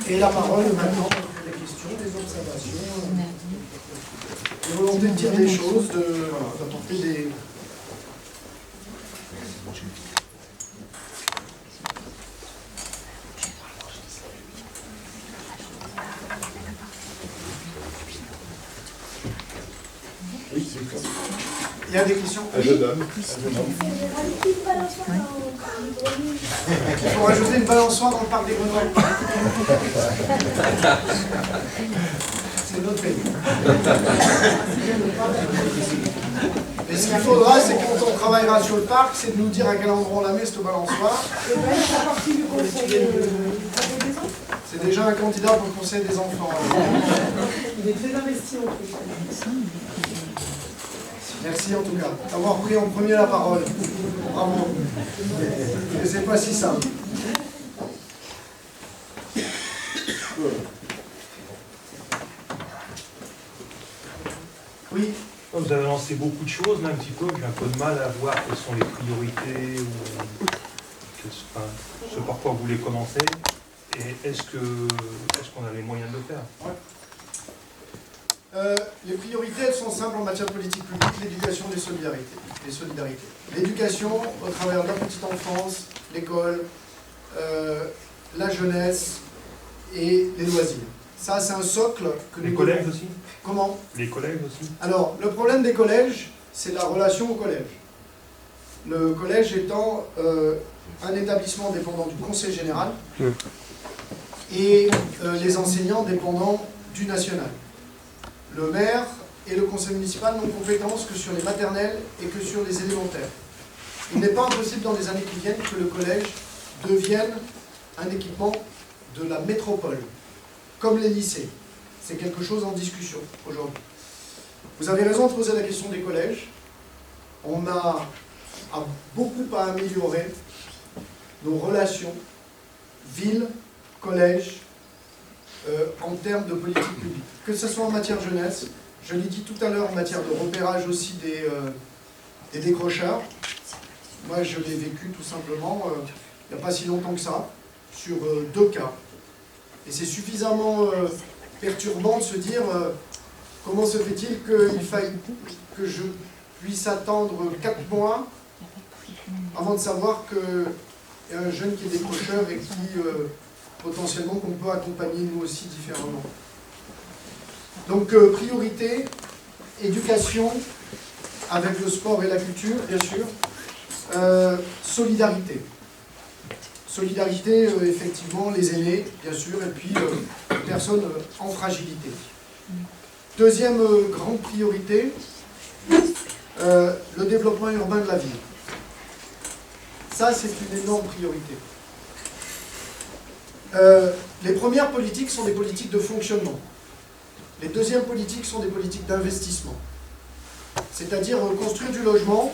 Et la parole maintenant pour des questions, des observations, des volontés de dire des choses, d'apporter des... Il y a des questions? Je donne. Il faut rajouter une balançoire dans le parc des Grenouilles. C'est notre pays. Et ce qu'il faudra, c'est quand on travaillera sur le parc, c'est de nous dire à quel endroit on la met, cette balançoire. C'est déjà un candidat pour le conseil des enfants. Il est très investi en plus. Merci en tout cas d'avoir pris en premier la parole. Bravo. Et c'est pas si simple. Oui. Vous avez lancé beaucoup de choses, mais un petit peu, j'ai un peu de mal à voir quelles sont les priorités, ou ce par quoi vous voulez commencer, et est-ce qu'on a les moyens de le faire? Ouais. Les priorités, elles sont simples en matière de politique publique, l'éducation et les solidarités. L'éducation au travers de la petite enfance, l'école, la jeunesse et les loisirs. Ça, c'est un socle que les collèges aussi? Comment? Les collèges aussi? Alors, le problème des collèges, c'est la relation au collège. Le collège étant un établissement dépendant du conseil général et les enseignants dépendant du national. Le maire et le conseil municipal n'ont compétence que sur les maternelles et que sur les élémentaires. Il n'est pas impossible dans les années qui viennent que le collège devienne un équipement de la métropole, comme les lycées. C'est quelque chose en discussion aujourd'hui. Vous avez raison de poser la question des collèges. On a beaucoup à améliorer nos relations ville-collège en termes de politique publique. Que ce soit en matière jeunesse, je l'ai dit tout à l'heure en matière de repérage aussi des décrocheurs. Moi je l'ai vécu tout simplement il n'y a pas si longtemps que ça, sur 2 cas. Et c'est suffisamment perturbant de se dire comment se fait-il qu'il faille que je puisse attendre 4 mois avant de savoir qu'il y a un jeune qui est décrocheur et qui potentiellement qu'on peut accompagner nous aussi différemment. Donc priorité, éducation avec le sport et la culture bien sûr, solidarité. Solidarité, effectivement, les aînés, bien sûr, et puis les personnes en fragilité. Deuxième grande priorité, le développement urbain de la ville. Ça, c'est une énorme priorité. Les premières politiques sont des politiques de fonctionnement. Les deuxièmes politiques sont des politiques d'investissement. C'est-à-dire construire du logement,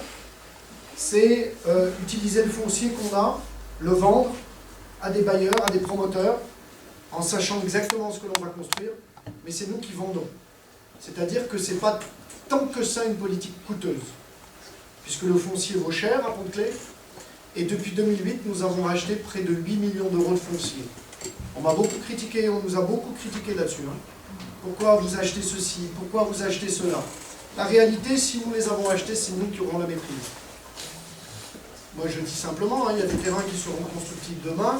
c'est utiliser le foncier qu'on a, le vendre à des bailleurs, à des promoteurs, en sachant exactement ce que l'on va construire, mais c'est nous qui vendons. C'est-à-dire que ce n'est pas tant que ça une politique coûteuse, puisque le foncier vaut cher à Pont-de-Clair, et depuis 2008, nous avons acheté près de 8 millions d'euros de foncier. On m'a beaucoup critiqué, on nous a beaucoup critiqué là-dessus. Pourquoi vous achetez ceci? Pourquoi vous achetez cela? La réalité, si nous les avons achetés, c'est nous qui aurons la maîtrise. Moi, je dis simplement, il y a des terrains qui seront constructibles demain,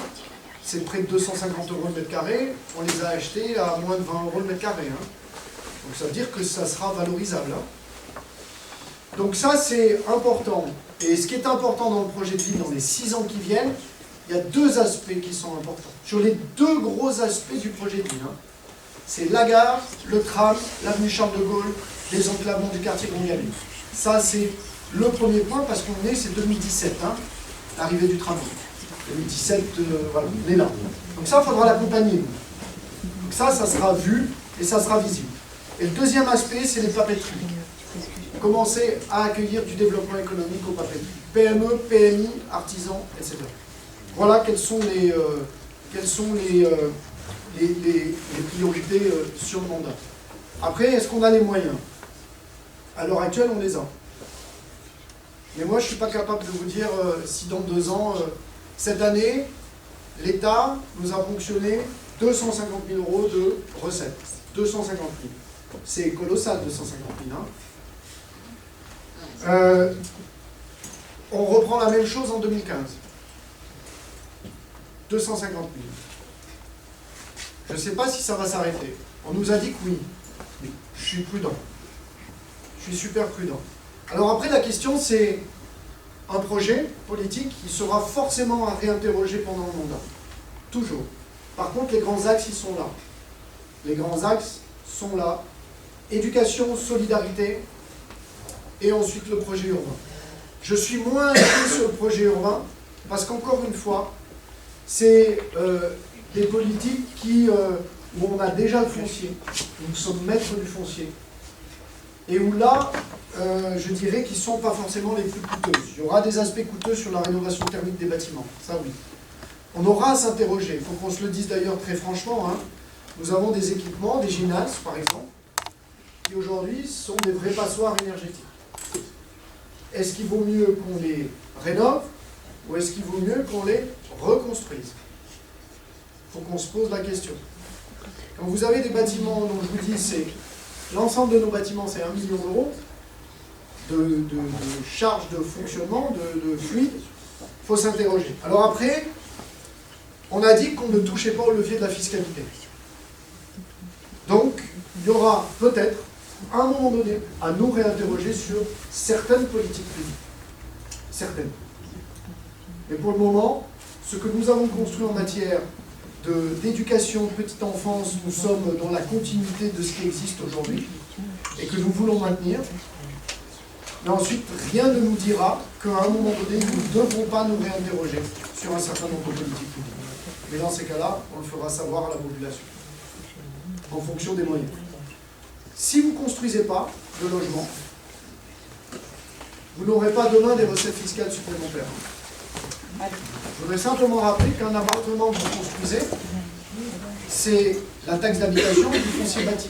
c'est près de 250 euros le mètre carré, on les a achetés à moins de 20 euros le mètre carré. Donc ça veut dire que ça sera valorisable. Donc ça, c'est important. Et ce qui est important dans le projet de ville, dans les 6 ans qui viennent, il y a 2 aspects qui sont importants. Sur les 2 gros aspects du projet de ville, c'est la gare, le tram, l'avenue Charles de Gaulle, les enclavements du quartier Grandgallier. Ça, c'est le premier point, parce qu'on est, c'est 2017, l'arrivée du tramway. 2017, voilà, on est là. Donc ça, il faudra l'accompagner. Donc ça sera vu et ça sera visible. Et le deuxième aspect, c'est les papeteries. Commencer à accueillir du développement économique aux papeteries. PME, PMI, artisans, etc. Voilà quelles sont les priorités sur le mandat. Après, est-ce qu'on a les moyens? À l'heure actuelle, on les a. Mais moi, je ne suis pas capable de vous dire si dans 2 ans, cette année, l'État nous a ponctionné 250 000 euros de recettes. 250 000. C'est colossal, 250 000. Hein. On reprend la même chose en 2015. 250 000. Je ne sais pas si ça va s'arrêter. On nous a dit que oui. Je suis prudent. Je suis super prudent. Alors après, la question, c'est un projet politique qui sera forcément à réinterroger pendant le mandat. Toujours. Par contre, les grands axes, ils sont là. Les grands axes sont là. Éducation, solidarité, et ensuite le projet urbain. Je suis moins inquiet sur le projet urbain, parce qu'encore une fois, c'est des politiques où on a déjà le foncier, où nous sommes maîtres du foncier, et où là, je dirais qu'ils ne sont pas forcément les plus coûteuses. Il y aura des aspects coûteux sur la rénovation thermique des bâtiments, ça oui. On aura à s'interroger, il faut qu'on se le dise d'ailleurs très franchement, hein. Nous avons des équipements, des gymnases par exemple, qui aujourd'hui sont des vraies passoires énergétiques. Est-ce qu'il vaut mieux qu'on les rénove ou est-ce qu'il vaut mieux qu'on les reconstruise? Il faut qu'on se pose la question. Quand vous avez des bâtiments, dont je vous dis, c'est l'ensemble de nos bâtiments, c'est 1 million d'euros de charges de fonctionnement, de fluide, il faut s'interroger. Alors après, on a dit qu'on ne touchait pas au levier de la fiscalité. Donc, il y aura peut-être, à un moment donné, à nous réinterroger sur certaines politiques publiques. Certaines. Mais pour le moment, ce que nous avons construit en matière d'éducation, de petite enfance, nous sommes dans la continuité de ce qui existe aujourd'hui et que nous voulons maintenir. Mais ensuite, rien ne nous dira qu'à un moment donné, nous ne devrons pas nous réinterroger sur un certain nombre de politiques publiques. Mais dans ces cas-là, on le fera savoir à la population, en fonction des moyens. Si vous ne construisez pas de logement, vous n'aurez pas demain des recettes fiscales supplémentaires. Je voudrais simplement rappeler qu'un appartement que vous construisez, c'est la taxe d'habitation du foncier bâti.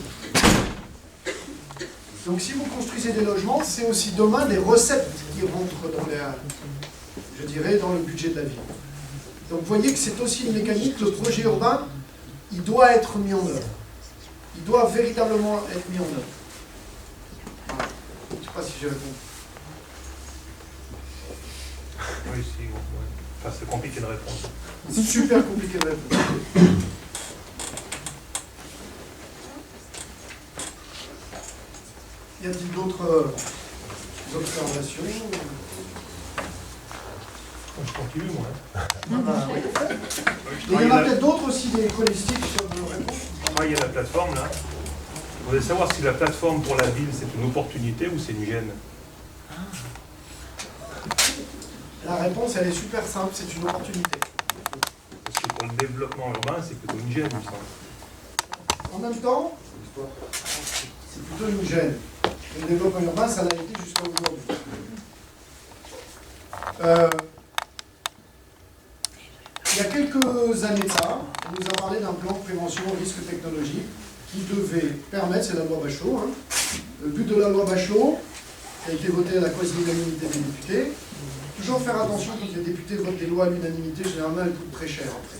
Donc si vous construisez des logements, c'est aussi demain des recettes qui rentrent dans le budget de la ville. Donc vous voyez que c'est aussi une mécanique, le projet urbain, il doit être mis en œuvre. Il doit véritablement être mis en œuvre. Voilà. Je ne sais pas si j'ai répondu. Oui, si. Ouais. Enfin, c'est compliqué de répondre. C'est super compliqué de répondre. Y a-t-il d'autres observations? Je continue, moi. Oui. Et il y en a peut-être d'autres aussi, des colistiques qui peuvent répondre. Je travaille à la plateforme, là. Je voudrais savoir si la plateforme pour la ville, c'est une opportunité ou c'est une gêne. La réponse, elle est super simple, c'est une opportunité. Parce que pour le développement urbain, c'est plutôt une gêne, il me semble. En même temps, c'est plutôt une gêne. Le développement urbain, ça l'a été jusqu'à aujourd'hui. Il y a quelques années de ça, on nous a parlé d'un plan de prévention aux risques technologiques qui devait permettre, c'est la loi Bachelot, hein, le but de la loi Bachelot, qui a été votée à la quasi-unanimité des députés, toujours faire attention quand les députés votent des lois à l'unanimité, généralement elles coûtent très cher après.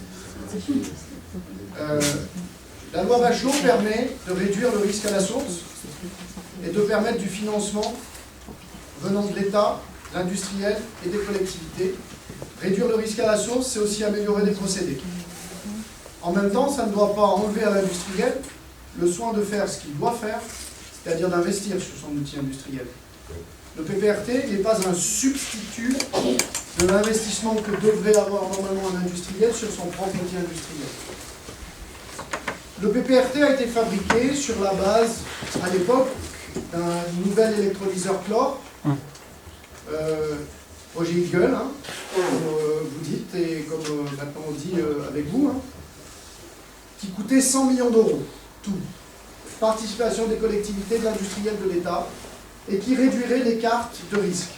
La loi Bachelot permet de réduire le risque à la source et de permettre du financement venant de l'État, de l'industriel et des collectivités. Réduire le risque à la source, c'est aussi améliorer les procédés. En même temps, ça ne doit pas enlever à l'industriel le soin de faire ce qu'il doit faire, c'est-à-dire d'investir sur son outil industriel. Le PPRT n'est pas un substitut de l'investissement que devrait avoir normalement un industriel sur son propre outil industriel. Le PPRT a été fabriqué sur la base, à l'époque, d'un nouvel électrolyseur chlore, projet Eagle, hein, comme vous dites, et comme maintenant on dit avec vous, hein, qui coûtait 100 millions d'euros, tout. Participation des collectivités, de l'industriel, de l'État, et qui réduirait les cartes de risque.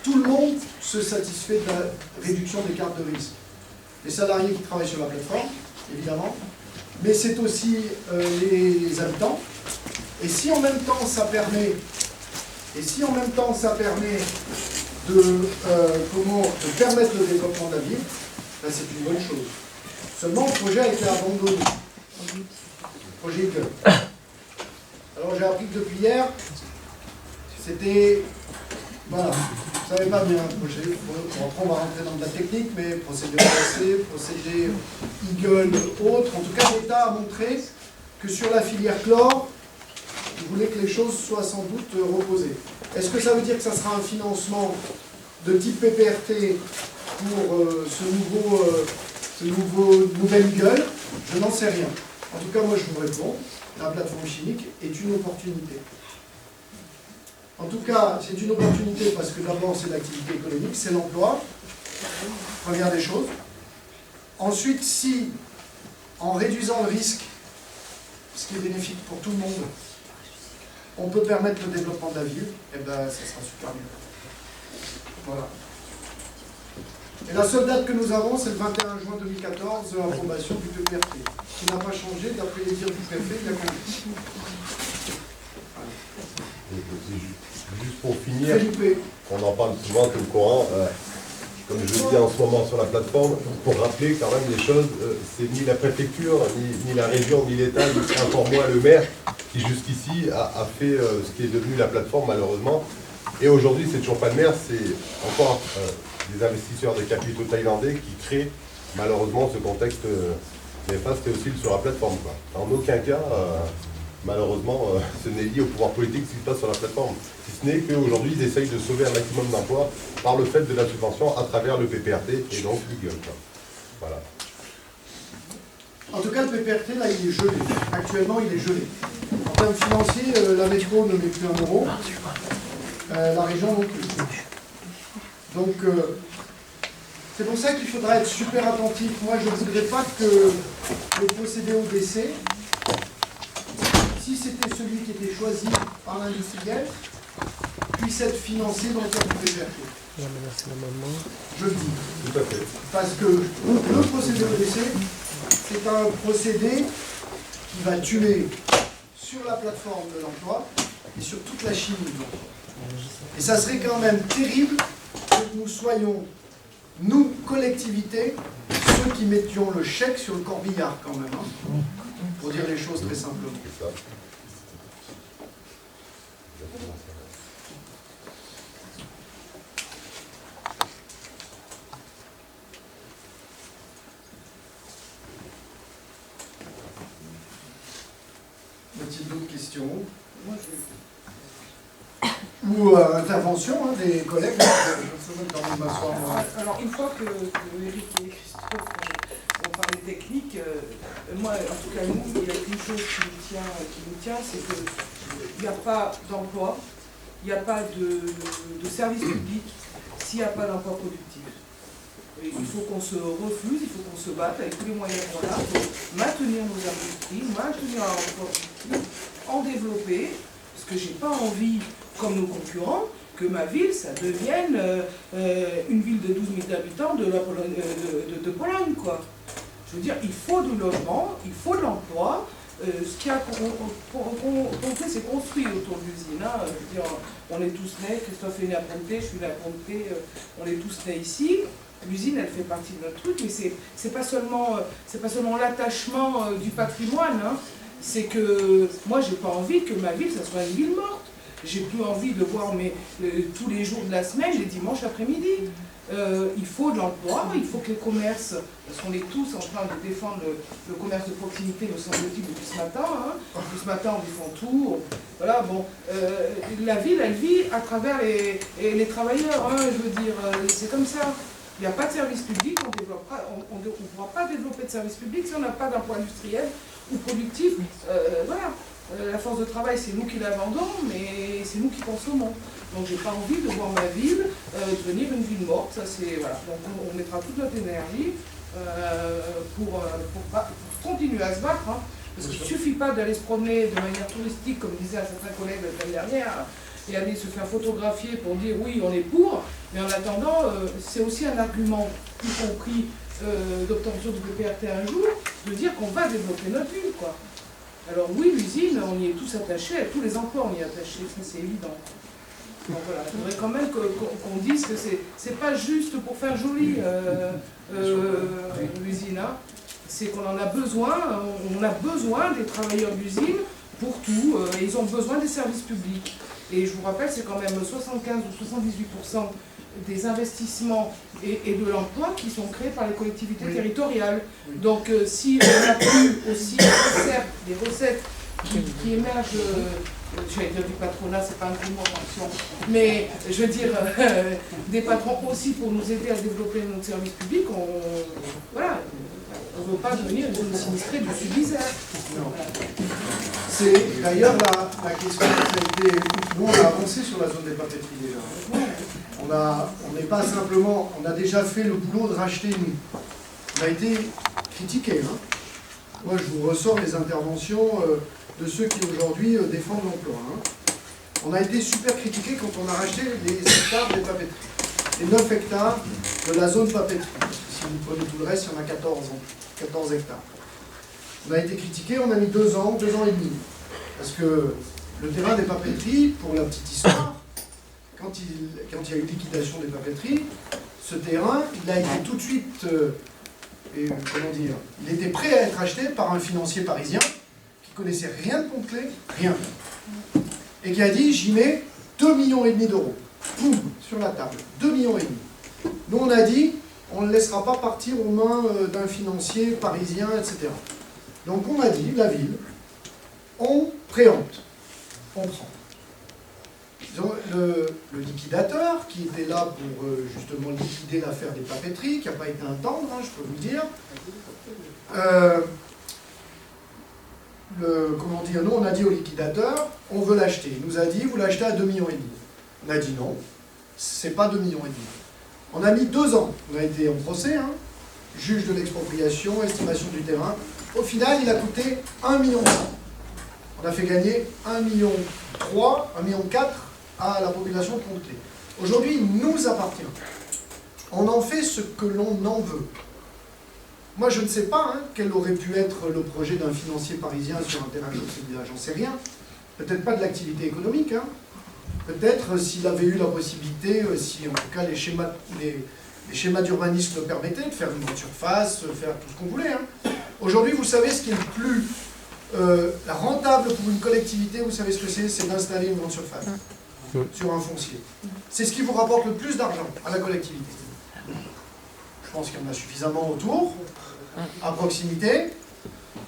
Tout le monde se satisfait de la réduction des cartes de risque. Les salariés qui travaillent sur la plateforme, évidemment, mais c'est aussi les habitants. Et si en même temps ça permet, de permettre le développement de la ville, ben c'est une bonne chose. Seulement, le projet a été abandonné. Le projet Eagle. Alors j'ai appris que depuis hier, c'était... Voilà, vous ne savez pas bien le projet. Après, on va rentrer dans de la technique, mais procédé OAC, procédé Eagle, autres. En tout cas, l'État a montré que sur la filière chlore, il voulait que les choses soient sans doute reposées. Est-ce que ça veut dire que ça sera un financement de type PPRT pour ce nouvel Eagle? Je n'en sais rien. En tout cas, moi, je vous réponds. La plateforme chimique est une opportunité. En tout cas, c'est une opportunité parce que d'abord, c'est l'activité économique, c'est l'emploi. Première des choses. Ensuite, si, en réduisant le risque, ce qui est bénéfique pour tout le monde, on peut permettre le développement de la ville, eh bien, ça sera super bien. Voilà. Et la seule date que nous avons, c'est le 21 juin 2014, l'approbation du PPRT, qui n'a pas changé, d'après les dires du préfet, il y a combien? Juste pour finir, on en parle souvent, tu es au courant, comme je le dis en ce moment sur la plateforme, pour rappeler quand même les choses, c'est ni la préfecture, ni la région, ni l'État, ni encore moins le maire, qui jusqu'ici a fait ce qui est devenu la plateforme malheureusement. Et aujourd'hui, c'est toujours pas le maire, c'est encore des investisseurs de capitaux thaïlandais qui créent malheureusement ce contexte néfaste et hostile sur la plateforme, quoi. En aucun cas, malheureusement, ce n'est lié au pouvoir politique ce qui se passe sur la plateforme. Si ce n'est qu'aujourd'hui, ils essayent de sauver un maximum d'emplois par le fait de la subvention à travers le PPRT et donc l'Eagle. Voilà. En tout cas, le PPRT, là, il est gelé. Actuellement, il est gelé. En termes financiers, la métro ne met plus un euro. La région non plus. Donc, c'est pour ça qu'il faudra être super attentif. Moi, je ne voudrais pas que le procédé ODC, si c'était celui qui était choisi par l'industriel, puisse être financé dans le cadre du PPRT. Je le dis. Tout à fait. Parce que le procédé ODC, c'est un procédé qui va tuer sur la plateforme de l'emploi et sur toute la chimie de l'emploi. Et ça serait quand même terrible que nous soyons, nous, collectivités, ceux qui mettions le chèque sur le corbillard quand même, hein, pour dire les choses très simplement. C'est ça. Y a-t-il d'autres questions? Ou intervention hein, des collègues. Alors, une fois que Eric et Christophe ont parlé technique, moi, en tout cas, nous, il y a une chose qui nous tient, c'est qu'il n'y a pas d'emploi, il n'y a pas de service public s'il n'y a pas d'emploi productif. Et il faut qu'on se refuse, il faut qu'on se batte avec tous les moyens qu'on a pour maintenir nos industries, maintenir l'emploi productif, en développer, parce que je n'ai pas envie, comme nos concurrents, que ma ville, ça devienne une ville de 12 000 habitants de Pologne, quoi. Je veux dire, il faut du logement, il faut de l'emploi. Ce qu'il y a qu'on fait, c'est construire autour de l'usine. Hein. Je veux dire, on est tous nés, Christophe est né à Ponté, je suis né à Ponté, on est tous nés ici. L'usine, elle fait partie de notre truc, mais c'est pas seulement l'attachement du patrimoine. Hein. C'est que moi, j'ai pas envie que ma ville, ça soit une ville morte. J'ai plus envie de voir tous les jours de la semaine, les dimanches après-midi. Il faut de l'emploi, il faut que les commerces, parce qu'on est tous en train de défendre le commerce de proximité, me semble-t-il, depuis ce matin. Hein. Depuis ce matin, on défend tout. Voilà, bon. La ville, elle vit à travers les travailleurs, hein, je veux dire, c'est comme ça. Il n'y a pas de service public, on ne pourra pas développer de service public si on n'a pas d'emploi industriel ou productif. Voilà. La force de travail, c'est nous qui la vendons, mais c'est nous qui consommons. Donc j'ai pas envie de voir ma ville devenir une ville morte. Ça, c'est, voilà. Donc on mettra toute notre énergie pour continuer à se battre. Hein. Parce qu'il ne suffit pas d'aller se promener de manière touristique, comme disaient certains collègues l'année dernière, et aller se faire photographier pour dire oui, on est pour. Mais en attendant, c'est aussi un argument, y compris d'obtention du PPRT un jour, de dire qu'on va développer notre ville, quoi. Alors oui, l'usine, on y est tous attachés, tous les emplois on y est attachés, ça c'est évident. Donc voilà, il faudrait quand même qu'on dise que c'est pas juste pour faire joli l'usine, hein. c'est qu'on en a besoin, on a besoin des travailleurs d'usine pour tout, et ils ont besoin des services publics. Et je vous rappelle, c'est quand même 75 ou 78% des investissements et de l'emploi qui sont créés par les collectivités territoriales. Donc si on n'a plus aussi des recettes qui émergent, j'allais dire du patronat, c'est pas un gros mot, attention, mais je veux dire des patrons aussi pour nous aider à développer notre service public, voilà, on ne veut pas devenir une sinistrée du Sud-Isère. C'est d'ailleurs la question qui a été... Nous, on a avancé sur la zone des papeteries déjà. On n'est pas simplement... On a déjà fait le boulot de racheter nous. On a été critiqué. Hein. Moi, je vous ressors les interventions de ceux qui aujourd'hui défendent l'emploi. Hein. On a été super critiqué quand on a racheté les hectares des papeteries. Les 9 hectares de la zone papeterie. Si vous prenez tout le reste, il y en a 14 hectares. On a été critiqué, on a mis 2 ans, 2 ans et demi. Parce que le terrain des papeteries, pour la petite histoire, quand il y a eu liquidation des papeteries, ce terrain, il a été tout de suite, comment dire, il était prêt à être acheté par un financier parisien qui connaissait rien de Pont-de-Claix, rien. Et qui a dit, j'y mets 2,5 millions d'euros. Boum, sur la table, 2,5 millions. Nous, on a dit, on ne le laissera pas partir aux mains d'un financier parisien, etc. Donc on a dit, la ville, on préempte, on prend. Le liquidateur, qui était là pour justement liquider l'affaire des papeteries, qui n'a pas été un tendre, hein, je peux vous dire, comment dire, nous on a dit au liquidateur, on veut l'acheter. Il nous a dit, vous l'achetez à 2,5 millions. On a dit non, c'est pas 2,5 millions. On a mis 2 ans, on a été en procès, hein, juge de l'expropriation, estimation du terrain. Au final, il a coûté 1,1 million. On a fait gagner 1,3 million, 1,4 million à la population de Pont-de-Claix. Aujourd'hui, il nous appartient. On en fait ce que l'on en veut. Moi, je ne sais pas hein, quel aurait pu être le projet d'un financier parisien sur un terrain comme celui-là, j'en sais rien. Peut-être pas de l'activité économique. Hein. Peut-être s'il avait eu la possibilité, si en tout cas les schémas d'urbanisme le permettaient, de faire une grande surface, faire tout ce qu'on voulait. Hein. Aujourd'hui, vous savez ce qui est le plus rentable pour une collectivité, vous savez ce que c'est d'installer une grande surface sur un foncier. C'est ce qui vous rapporte le plus d'argent à la collectivité. Je pense qu'il y en a suffisamment autour, à proximité.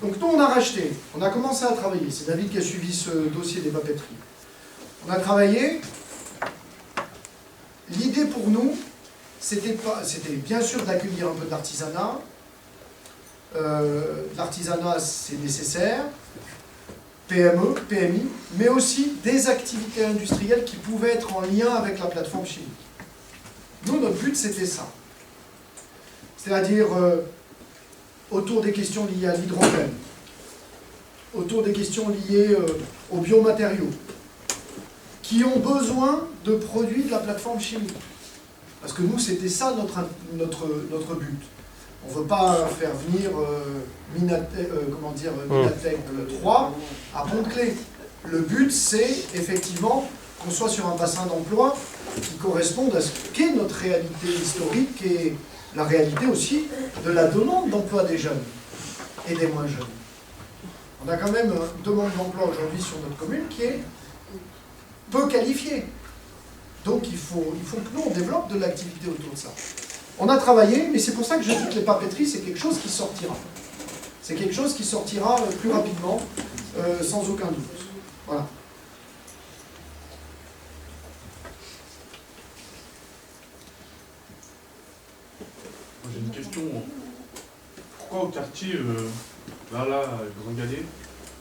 Donc nous, on a racheté, on a commencé à travailler. C'est David qui a suivi ce dossier des papeteries. On a travaillé. L'idée pour nous, c'était bien sûr d'accueillir un peu d'artisanat. L'artisanat, c'est nécessaire. PME, PMI, mais aussi des activités industrielles qui pouvaient être en lien avec la plateforme chimique. Nous, notre but, c'était ça. C'est-à-dire autour des questions liées à l'hydrogène, autour des questions liées aux biomatériaux, qui ont besoin de produits de la plateforme chimique. Parce que nous, c'était ça notre but. On ne veut pas faire venir Minatec 3 à Pont-de-Claix. Le but, c'est effectivement qu'on soit sur un bassin d'emploi qui corresponde à ce qu'est notre réalité historique et la réalité aussi de la demande d'emploi des jeunes et des moins jeunes. On a quand même une demande d'emploi aujourd'hui sur notre commune qui est peu qualifiée. Donc il faut que nous, on développe de l'activité autour de ça. On a travaillé, mais c'est pour ça que je dis que les papeteries, c'est quelque chose qui sortira. C'est quelque chose qui sortira plus rapidement, sans aucun doute. Voilà. J'ai une question. Pourquoi au quartier, là, Grand Galet,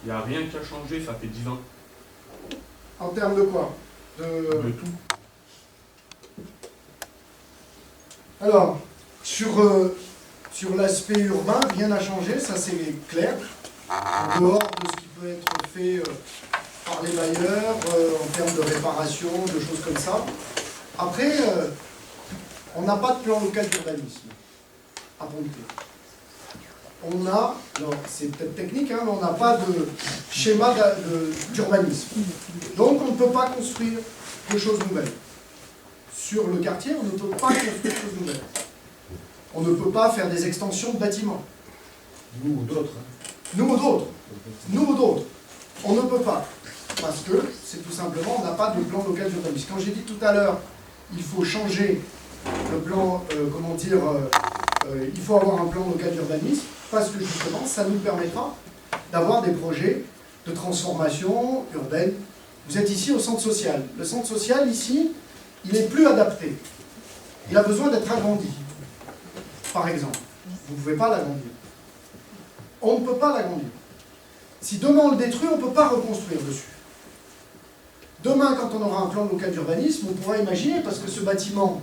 il n'y a rien qui a changé, ça fait 10 ans? En termes de quoi? De tout. Alors, sur l'aspect urbain, rien n'a changé, ça c'est clair. En dehors de ce qui peut être fait par les bailleurs, en termes de réparation, de choses comme ça. Après, on n'a pas de plan local d'urbanisme à Pont-de-Claix. On a, c'est peut-être technique, hein, mais on n'a pas de schéma d'urbanisme. Donc on ne peut pas construire de choses nouvelles. Sur le quartier, on ne peut pas construire de choses nouvelles. On ne peut pas faire des extensions de bâtiments. Nous ou d'autres. Nous ou d'autres. Nous ou d'autres. On ne peut pas. Parce que c'est tout simplement, on n'a pas de plan local d'urbanisme. Quand j'ai dit tout à l'heure, il faut changer le plan, il faut avoir un plan local d'urbanisme, parce que justement, ça nous permettra d'avoir des projets de transformation urbaine. Vous êtes ici au centre social. Le centre social, ici, il n'est plus adapté. Il a besoin d'être agrandi, par exemple. Vous ne pouvez pas l'agrandir. On ne peut pas l'agrandir. Si demain on le détruit, on ne peut pas reconstruire dessus. Demain, quand on aura un plan local d'urbanisme, on pourra imaginer, parce que ce bâtiment,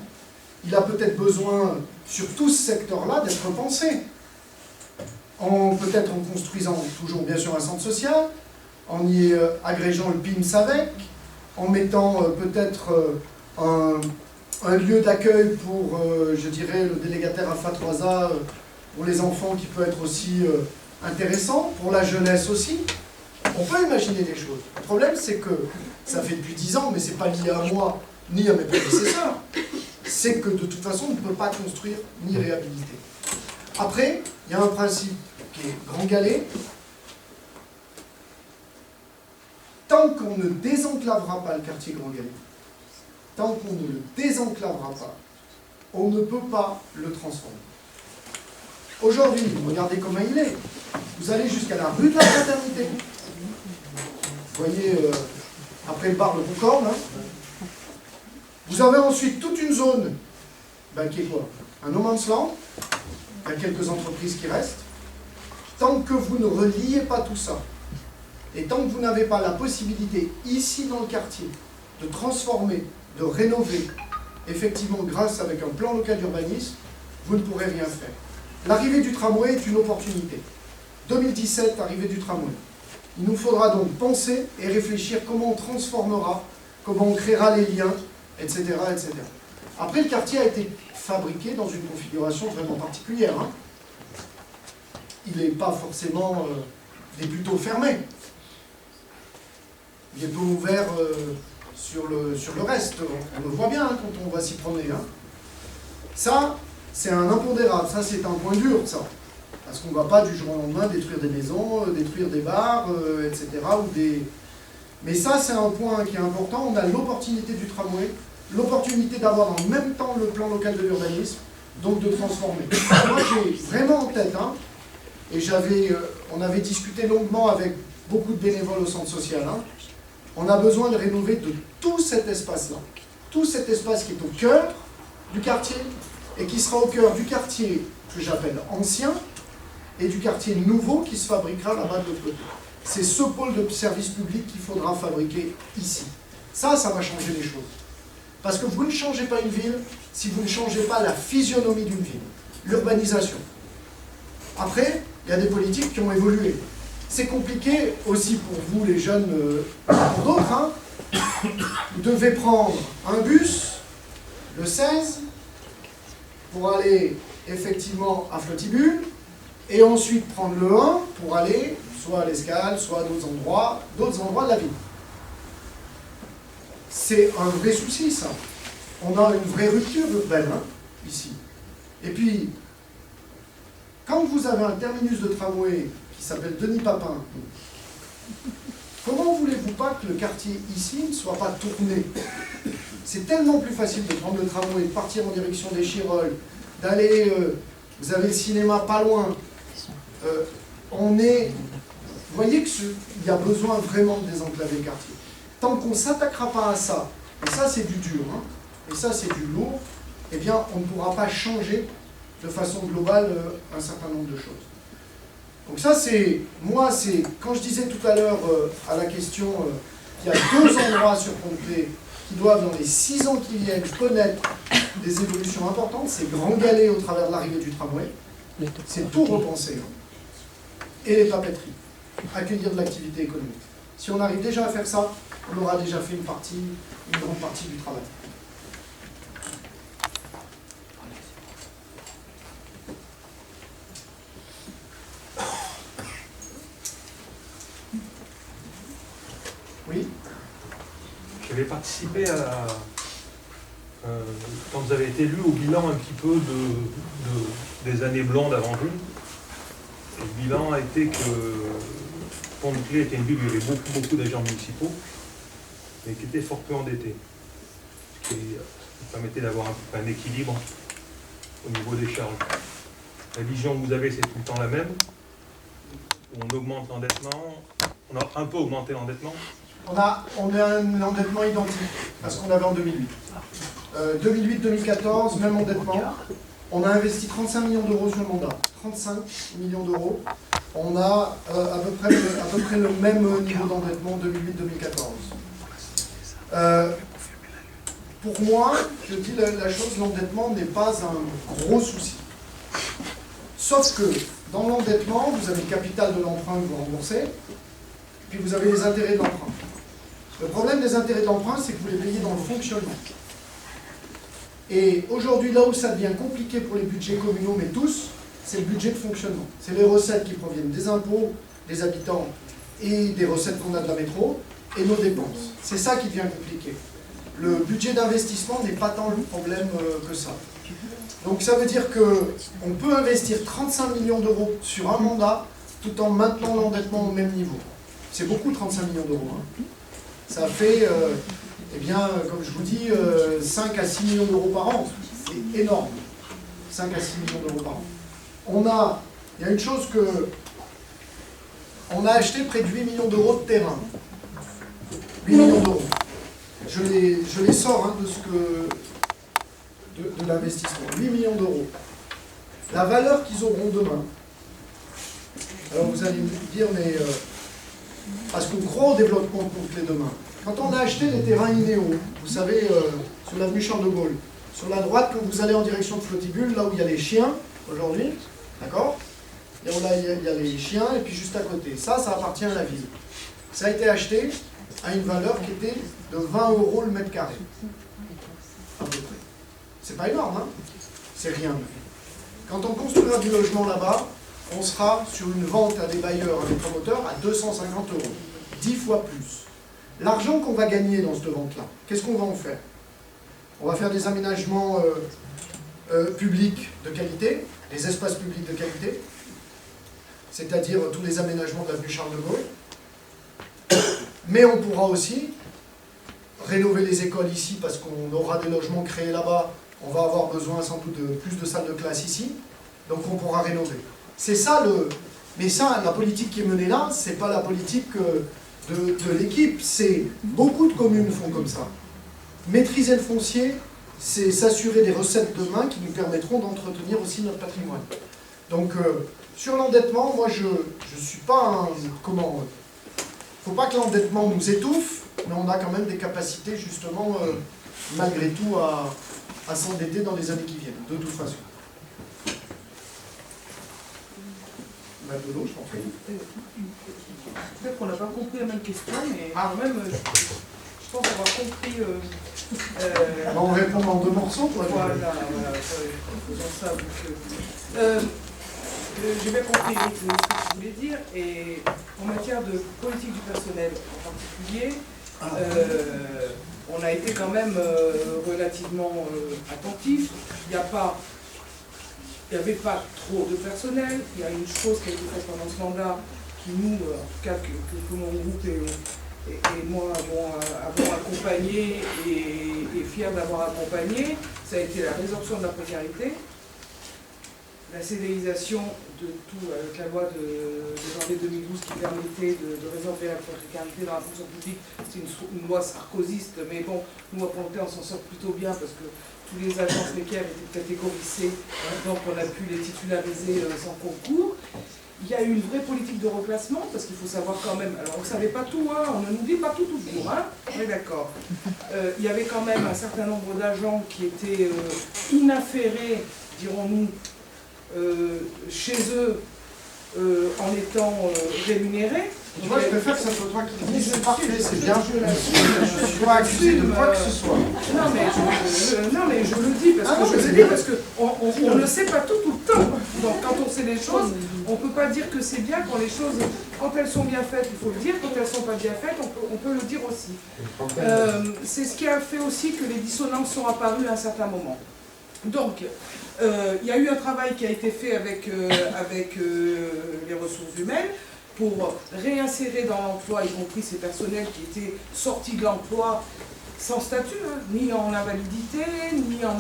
il a peut-être besoin, sur tout ce secteur-là, d'être repensé. Peut-être en construisant toujours, bien sûr, un centre social, en y agrégeant le PIMS avec, en mettant peut-être un lieu d'accueil pour, je dirais, le délégataire Alpha 3A, pour les enfants, qui peut être aussi intéressant, pour la jeunesse aussi. On peut imaginer des choses. Le problème, c'est que ça fait depuis 10 ans, mais ce n'est pas lié à moi, ni à mes prédécesseurs. C'est que de toute façon, on ne peut pas construire ni réhabiliter. Après, il y a un principe qui est grand galet. Tant qu'on ne désenclavera pas le quartier Grand Galet, tant qu'on ne le désenclavera pas, on ne peut pas le transformer. Aujourd'hui, regardez comment il est. Vous allez jusqu'à la rue de la Fraternité. Vous voyez, après le bar de Concorde, hein. Vous avez ensuite toute une zone, qui est quoi? Un no man's land. Il y a quelques entreprises qui restent. Tant que vous ne reliez pas tout ça, et tant que vous n'avez pas la possibilité, ici dans le quartier, de transformer, de rénover, effectivement, grâce avec un plan local d'urbanisme, vous ne pourrez rien faire. L'arrivée du tramway est une opportunité. 2017, arrivée du tramway. Il nous faudra donc penser et réfléchir comment on transformera, comment on créera les liens, etc., etc. Après, le quartier a été fabriqué dans une configuration vraiment particulière. Hein. Il n'est pas forcément... il est plutôt fermé. Il est peu ouvert sur le reste. On le voit bien hein, quand on va s'y promener. Hein. Ça, c'est un impondérable. Ça, c'est un point dur, ça. Parce qu'on ne va pas du jour au lendemain détruire des maisons, détruire des bars, etc. Mais ça, c'est un point qui est important. On a l'opportunité du tramway, l'opportunité d'avoir en même temps le plan local de l'urbanisme, donc de transformer. Moi, j'ai vraiment en tête, hein, et on avait discuté longuement avec beaucoup de bénévoles au centre social, hein, on a besoin de rénover de tout cet espace-là. Tout cet espace qui est au cœur du quartier, et qui sera au cœur du quartier que j'appelle ancien, et du quartier nouveau qui se fabriquera là-bas de l'autre côté. C'est ce pôle de service public qu'il faudra fabriquer ici. Ça va changer les choses. Parce que vous ne changez pas une ville si vous ne changez pas la physionomie d'une ville. L'urbanisation. Après, il y a des politiques qui ont évolué. C'est compliqué aussi pour vous, les jeunes, pour d'autres. Hein. Vous devez prendre un bus, le 16, pour aller effectivement à Flottibus, et ensuite prendre le 1 pour aller soit à l'Escale, soit à d'autres endroits de la ville. C'est un vrai souci, ça. On a une vraie rupture urbaine, hein, ici. Et puis, quand vous avez un terminus de tramway qui s'appelle Denis Papin, comment voulez-vous pas que le quartier ici ne soit pas tourné? C'est tellement plus facile de prendre le tramway, de partir en direction des Chirolles, d'aller... vous avez le cinéma pas loin. Vous voyez qu'il y a besoin vraiment de désenclaver le quartier. Tant qu'on ne s'attaquera pas à ça, et ça c'est du dur, hein, et ça c'est du lourd, eh bien on ne pourra pas changer de façon globale un certain nombre de choses. Donc ça c'est, quand je disais tout à l'heure à la question, qu'il y a 2 endroits sur Pont-de-Claix qui doivent dans les 6 ans qui viennent connaître des évolutions importantes, c'est Grand Galet au travers de l'arrivée du tramway, c'est tout repenser, hein. Et les papeteries, accueillir de l'activité économique. Si on arrive déjà à faire ça, on aura déjà fait une grande partie du travail. Oui. J'avais participé à, quand vous avez été élu, au bilan un petit peu des années blancs d'Avangé. Le bilan a été que Pont-de-Clé était une ville où il y avait beaucoup d'agents municipaux, mais qui était fort peu endettés. Ce qui permettait d'avoir un équilibre au niveau des charges. La vision que vous avez, c'est tout le temps la même. On augmente l'endettement, on a un peu augmenté l'endettement. On a un endettement identique à ce qu'on avait en 2008. 2008-2014, même endettement. On a investi 35 millions d'euros sur le mandat. 35 millions d'euros. On a à peu près le même niveau d'endettement 2008-2014. Pour moi, je dis la chose, l'endettement n'est pas un gros souci. Sauf que dans l'endettement, vous avez le capital de l'emprunt que vous remboursez, puis vous avez les intérêts de l'emprunt. Le problème des intérêts de l'emprunt, c'est que vous les payez dans le fonctionnement. Et aujourd'hui, là où ça devient compliqué pour les budgets communaux, mais tous, c'est le budget de fonctionnement. C'est les recettes qui proviennent des impôts, des habitants et des recettes qu'on a de la métro, et nos dépenses. C'est ça qui devient compliqué. Le budget d'investissement n'est pas tant le problème que ça. Donc ça veut dire qu'on peut investir 35 millions d'euros sur un mandat tout en maintenant l'endettement au même niveau. C'est beaucoup 35 millions d'euros. Hein. Ça fait, eh bien, comme je vous dis, 5 à 6 millions d'euros par an. C'est énorme. 5 à 6 millions d'euros par an. Il y a une chose que... On a acheté près de 8 millions d'euros de terrain. 8 millions d'euros. Je les sors hein, de l'investissement. 8 millions d'euros. La valeur qu'ils auront demain. Alors vous allez me dire, mais... parce qu'on croit au développement de Pont-de-Clé demain. Quand on a acheté les terrains Inéo, vous savez, sur l'avenue Charles de Gaulle, sur la droite, quand vous allez en direction de Flottibule, là où il y a les chiens, aujourd'hui, d'accord ? Et là, il y a les chiens, et puis juste à côté. Ça appartient à la ville. Ça a été acheté à une valeur qui était de 20 € le mètre carré. À peu près. C'est pas énorme, hein ? C'est rien. Quand on construira du logement là-bas, on sera sur une vente à des bailleurs, à des promoteurs, à 250 €. 10 fois plus. L'argent qu'on va gagner dans cette vente-là, qu'est-ce qu'on va en faire? On va faire des aménagements publics de qualité, des espaces publics de qualité, c'est-à-dire tous les aménagements de l'avenue Charles de Gaulle. Mais on pourra aussi rénover les écoles ici parce qu'on aura des logements créés là-bas. On va avoir besoin sans doute de plus de salles de classe ici. Donc on pourra rénover. C'est ça le... Mais ça, la politique qui est menée là, c'est pas la politique de l'équipe. C'est... Beaucoup de communes font comme ça. Maîtriser le foncier, c'est s'assurer des recettes demain qui nous permettront d'entretenir aussi notre patrimoine. Donc, sur l'endettement, moi je suis pas un... Comment... Faut pas que l'endettement nous étouffe, mais on a quand même des capacités justement, malgré tout, à s'endetter dans les années qui viennent, de toute façon. De l'eau, je t'en prie. Peut-être qu'on n'a pas compris la même question, mais quand même, je pense avoir compris. On répond en 2 morceaux, quoi. Voilà, faisons ça. J'ai bien compris ce que tu voulais dire, et en matière de politique du personnel en particulier, on a été quand même relativement attentif. Il n'y avait pas trop de personnel. Il y a une chose qui a été faite pendant ce mandat qui nous, en tout cas que mon groupe et moi avons accompagné et fiers d'avoir accompagné, ça a été la résorption de la précarité, la CDIsation de tout, avec la loi de janvier 2012 qui permettait de résorber la précarité dans la fonction publique. C'est une loi sarkozyste, mais bon, nous à Pont-de-Clé on s'en sort plutôt bien parce que tous les agents précaires étaient catégorisés, donc on a pu les titulariser sans concours. Il y a eu une vraie politique de reclassement, parce qu'il faut savoir quand même, alors on ne savait pas tout, hein, on ne nous dit pas tout toujours, hein, on est d'accord. Il y avait quand même un certain nombre d'agents qui étaient inafférés, dirons-nous, chez eux en étant rémunérés. Moi, je préfère que ça soit toi qui le dise, c'est parfait, c'est bien. Je suis pas accusé de quoi que ce soit. Non, mais je le dis parce que on ne sait pas tout le temps. Donc, quand on sait les choses, on ne peut pas dire que c'est bien quand les choses, quand elles sont bien faites, il faut le dire. Quand elles ne sont pas bien faites, on peut le dire aussi. C'est ce qui a fait aussi que les dissonances sont apparues à un certain moment. Donc, il y a eu un travail qui a été fait avec les ressources humaines pour réinsérer dans l'emploi, y compris ces personnels qui étaient sortis de l'emploi sans statut, hein, ni en invalidité, ni en...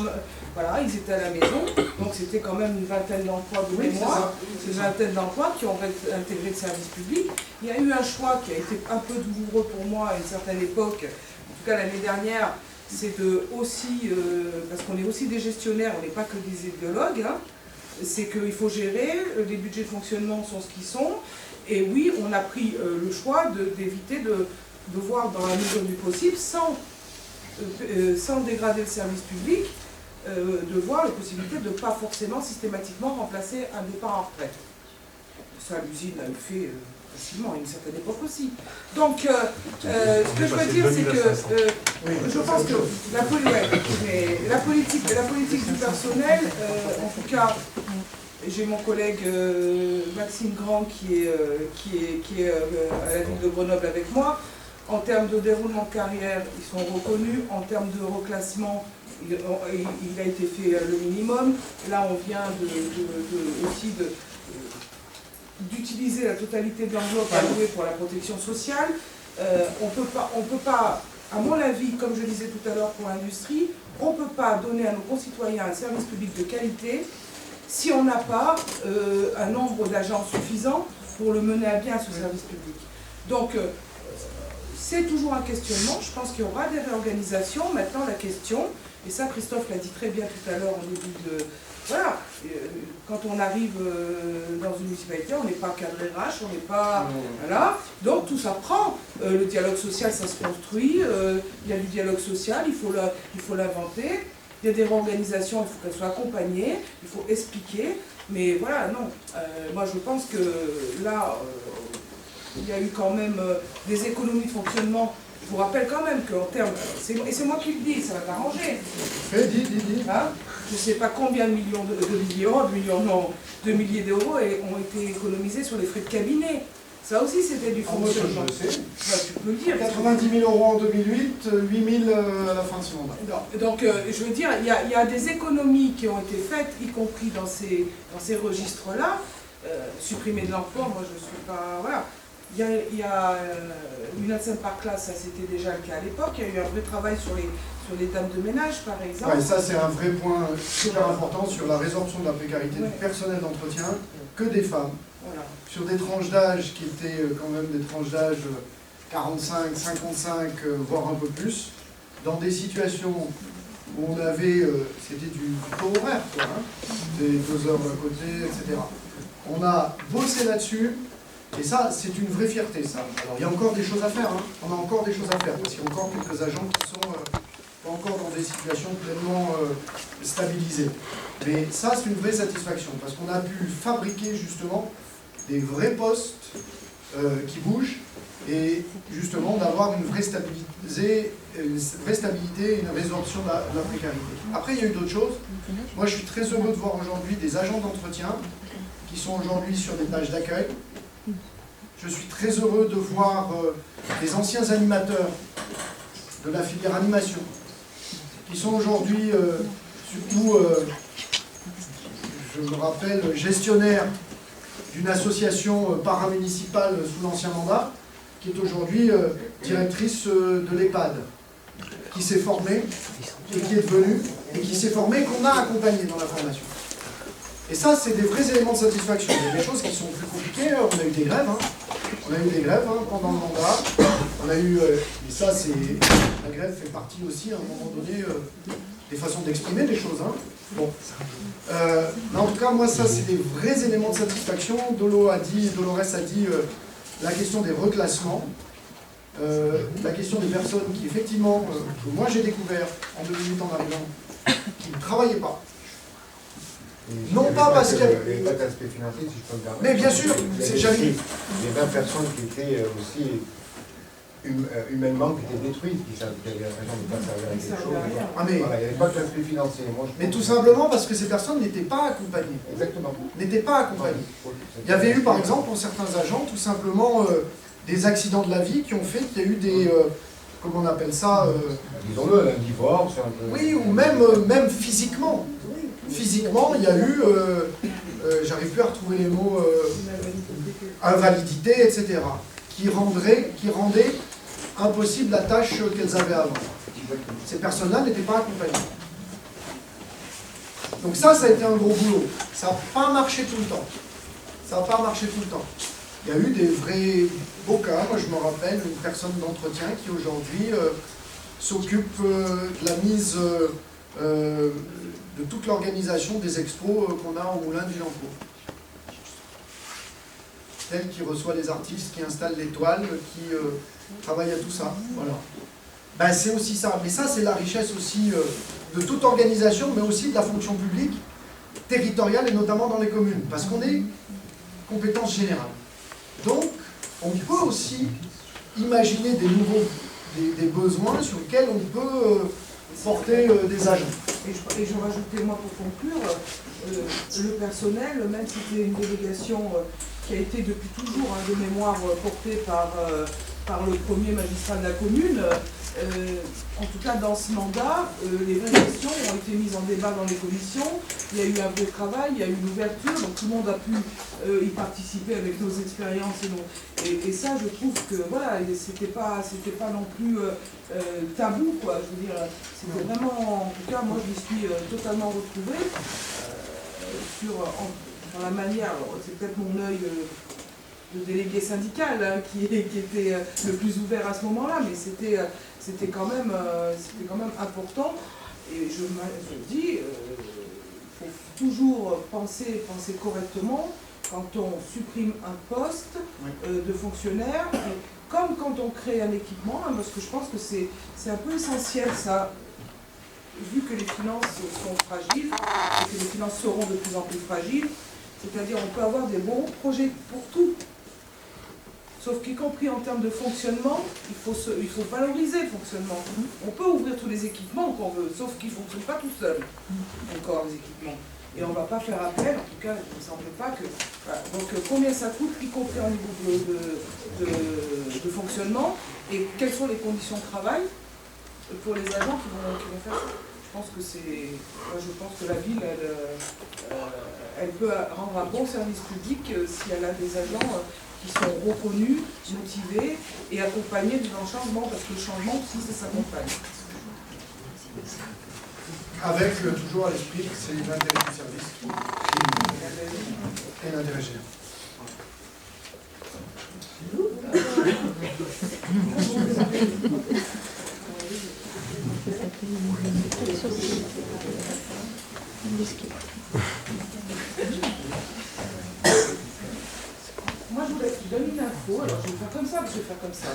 Voilà, ils étaient à la maison, donc c'était quand même une vingtaine d'emplois de mémoire, c'est une vingtaine d'emplois qui ont intégré le service public. Il y a eu un choix qui a été un peu douloureux pour moi à une certaine époque, en tout cas l'année dernière, c'est de aussi, parce qu'on est aussi des gestionnaires, on n'est pas que des idéologues, hein, c'est qu'il faut gérer, les budgets de fonctionnement sont ce qu'ils sont, et oui, on a pris le choix d'éviter de voir dans la mesure du possible, sans dégrader le service public, de voir la possibilité de ne pas forcément systématiquement remplacer un départ en retraite. Ça, l'usine l'a fait facilement à une certaine époque aussi. Donc, ce que je veux dire, c'est que je pense que la politique du personnel, en tout cas, j'ai mon collègue Maxime Grand qui est à la ville de Grenoble avec moi. En termes de déroulement de carrière, ils sont reconnus. En termes de reclassement, il a été fait le minimum. Là, on vient aussi d'utiliser la totalité de l'enveloppe allouée pour la protection sociale. On peut pas, à mon avis, comme je disais tout à l'heure pour l'industrie, on ne peut pas donner à nos concitoyens un service public de qualité si on n'a pas un nombre d'agents suffisant pour le mener à bien ce service public. Donc, c'est toujours un questionnement. Je pense qu'il y aura des réorganisations. Maintenant, la question, et ça Christophe l'a dit très bien tout à l'heure au début de... Voilà, quand on arrive dans une municipalité, on n'est pas cadré RH, on n'est pas... Voilà, donc tout ça prend. Le dialogue social, ça se construit. Il y a du dialogue social, il faut l'inventer. Il y a des réorganisations, il faut qu'elles soient accompagnées, il faut expliquer. Mais voilà, non. Moi, je pense que là... il y a eu quand même des économies de fonctionnement. Je vous rappelle quand même qu'en termes... Et c'est moi qui le dis, ça va t'arranger. Dis. Hein, je ne sais pas combien de millions de milliers d'euros ont été économisés sur les frais de cabinet. Ça aussi, c'était du fonctionnement. Je sais. Bah, tu peux le dire. 90 000 € en 2008, 8 000 à la fin de ce mandat. Donc, je veux dire, il y a des économies qui ont été faites, y compris dans ces registres-là. Supprimer de l'emploi, moi, je ne suis pas... Voilà. Il y a une ADSEM par classe, ça c'était déjà le cas à l'époque. Il y a eu un vrai travail sur les dames de ménage, par exemple. Ouais, ça, c'est un vrai point super important sur la résorption de la précarité du personnel d'entretien, que des femmes. Voilà. Sur des tranches d'âge qui étaient quand même des tranches d'âge 45, 55, voire un peu plus, dans des situations où on avait, c'était du taux horaire, quoi, hein, des 2 heures à côté, etc. On a bossé là-dessus. Et ça, c'est une vraie fierté, ça. Alors, il y a encore des choses à faire, hein. On a encore des choses à faire, parce qu'il y a encore quelques agents qui sont pas encore dans des situations pleinement stabilisées. Mais ça, c'est une vraie satisfaction, parce qu'on a pu fabriquer, justement, des vrais postes qui bougent, et justement, d'avoir une vraie stabilité, une résorption de la précarité. Après, il y a eu d'autres choses. Moi, je suis très heureux de voir aujourd'hui des agents d'entretien qui sont aujourd'hui sur des tâches d'accueil. Je suis très heureux de voir des anciens animateurs de la filière animation qui sont aujourd'hui, surtout, je me rappelle, gestionnaires d'une association paramunicipale sous l'ancien mandat, qui est aujourd'hui directrice de l'EHPAD, qui s'est formée et qui est devenue, et qui s'est formée, qu'on a accompagnée dans la formation. Et ça, c'est des vrais éléments de satisfaction. Il y a des choses qui sont plus compliquées. On a eu des grèves. On a eu des grèves pendant le mandat. On a eu... et ça, c'est... La grève fait partie aussi, à un moment donné, des façons d'exprimer les choses. Hein. Bon. Mais en tout cas, moi, ça, c'est des vrais éléments de satisfaction. Dolores a dit la question des reclassements. La question des personnes qui, effectivement, que moi j'ai découvert en 2008 en arrivant, qui ne travaillaient pas. Non pas parce qu'il y avait... Il n'y avait pas d'aspect financier, si je peux me permettre. Mais bien sûr, c'est jamais... Il y a 20 personnes qui étaient aussi humainement qui étaient détruites, qui avaient l'impression de ne pas servir à quelque chose. Ah, mais... Voilà, il n'y avait pas d'aspect financier. Moi, mais tout simplement parce que ces personnes n'étaient pas accompagnées. Exactement. N'étaient pas accompagnées. Il y avait eu, par exemple, pour certains agents, tout simplement des accidents de la vie qui ont fait qu'il y a eu des... comment on appelle ça disons-le, un divorce, un peu... Oui, ou même physiquement. physiquement, il y a eu, j'arrive plus à retrouver les mots, invalidité, etc., qui rendait impossible la tâche qu'elles avaient avant. Ces personnes-là n'étaient pas accompagnées. Donc ça a été un gros boulot. Ça n'a pas marché tout le temps. Ça n'a pas marché tout le temps. Il y a eu des vrais beaux cas. Moi, je me rappelle une personne d'entretien qui aujourd'hui s'occupe de la mise de toute l'organisation des expos qu'on a au Moulin du Giancourt. Elle qui reçoit les artistes, qui installe les toiles, qui travaille à tout ça. Voilà. Ben, c'est aussi ça. Mais ça, c'est la richesse aussi de toute organisation, mais aussi de la fonction publique territoriale, et notamment dans les communes. Parce qu'on est compétence générale. Donc, on peut aussi imaginer des besoins sur lesquels on peut porter des agents. Et je rajoutais, moi, pour conclure, le personnel, même si c'était une délégation qui a été depuis toujours de mémoire portée par le premier magistrat de la commune, en tout cas dans ce mandat, les vraies questions ont été mises en débat dans les commissions, il y a eu un vrai travail, il y a eu une ouverture, donc tout le monde a pu y participer avec nos expériences et ça je trouve que voilà, c'était pas non plus tabou, quoi, je veux dire, c'était vraiment, en tout cas moi je me suis totalement retrouvée dans la manière, c'est peut-être mon œil de délégué syndical qui était le plus ouvert à ce moment-là, mais c'était quand même important. Et je me dis, il faut toujours penser correctement quand on supprime un poste de fonctionnaire, comme quand on crée un équipement, parce que je pense que c'est un peu essentiel ça, vu que les finances sont fragiles, et que les finances seront de plus en plus fragiles, c'est-à-dire on peut avoir des bons projets pour tout. Sauf qu'y compris en termes de fonctionnement, il faut valoriser le fonctionnement. On peut ouvrir tous les équipements qu'on veut, sauf qu'ils ne fonctionnent pas tout seuls, encore les équipements. Et on ne va pas faire appel, en tout cas, il ne me semble pas que... Voilà. Donc combien ça coûte, y compris au niveau de fonctionnement, et quelles sont les conditions de travail pour les agents qui vont faire ça. Je pense que la ville, elle peut rendre un bon service public si elle a des agents qui sont reconnus, motivés et accompagnés dans le changement, parce que le changement aussi, ça s'accompagne. Avec toujours à l'esprit que c'est l'intérêt du service qui prime et l'intérêt général. Moi, je voulais donner une info, alors je vais faire comme ça, parce que je vais faire comme ça.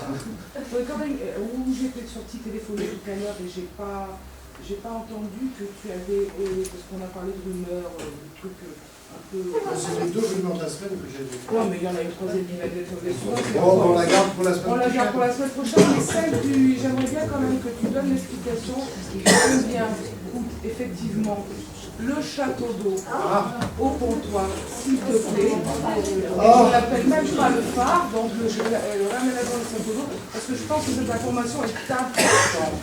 Quand même, où j'étais sortie téléphoner tout à l'heure et j'ai pas entendu que tu avais, parce qu'on a parlé de rumeurs, de trucs un peu... C'est les 2 rumeurs de la semaine que j'ai vues. Ouais, mais il y en a une troisième qui va être souvent. On la garde pour la semaine prochaine. On la garde pour la semaine prochaine, mais j'aimerais bien quand même que tu donnes l'explication de combien coûte effectivement le château d'eau au comptoir, s'il te plaît. Je n'appelle même pas le phare, donc je l'aménagement du château d'eau, parce que je pense que cette information est importante.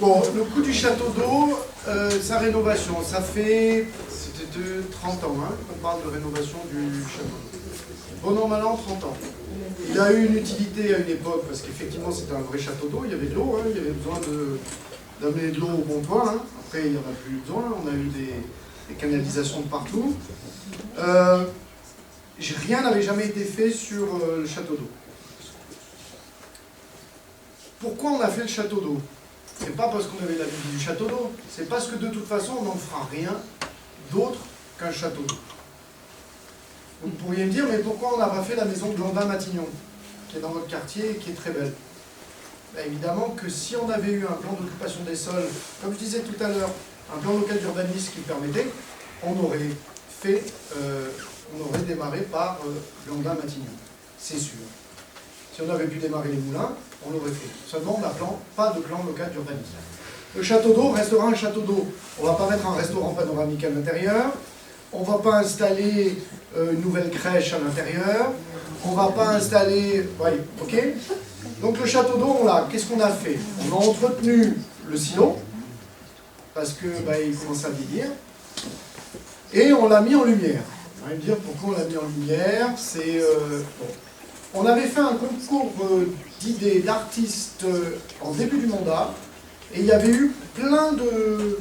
Bon, le coût du château d'eau, sa rénovation, ça fait 30 ans qu'on parle de rénovation du château d'eau. Bon an, mal an, 30 ans. Il a eu une utilité à une époque, parce qu'effectivement c'était un vrai château d'eau, il y avait de l'eau, il y avait besoin d'amener de l'eau au comptoir. Après il n'y en a plus besoin, on a eu des canalisations de partout. Rien n'avait jamais été fait sur le château d'eau. Pourquoi on a fait le château d'eau? C'est pas parce qu'on avait la vie du château d'eau, c'est parce que de toute façon on n'en fera rien d'autre qu'un château d'eau. Vous pourriez me dire, mais pourquoi on n'a pas fait la maison de Blandin-Matignon, qui est dans votre quartier et qui est très belle? Ben évidemment que si on avait eu un plan d'occupation des sols, comme je disais tout à l'heure, un plan local d'urbanisme qui le permettait, on aurait démarré par Blandin-Matignon, c'est sûr. Si on avait pu démarrer les moulins, on l'aurait fait. Seulement, on n'a pas de plan local d'urbanisme. Le château d'eau restera un château d'eau. On ne va pas mettre un restaurant panoramique à l'intérieur, on ne va pas installer une nouvelle crèche à l'intérieur, on ne va pas installer... Oui, ok. Donc le château d'eau, on l'a. Qu'est-ce qu'on a fait? On a entretenu le silo, parce que il commence à vieillir. Et on l'a mis en lumière. Vous allez me dire pourquoi on l'a mis en lumière. C'est on avait fait un concours d'idées d'artistes en début du mandat, et il y avait eu plein de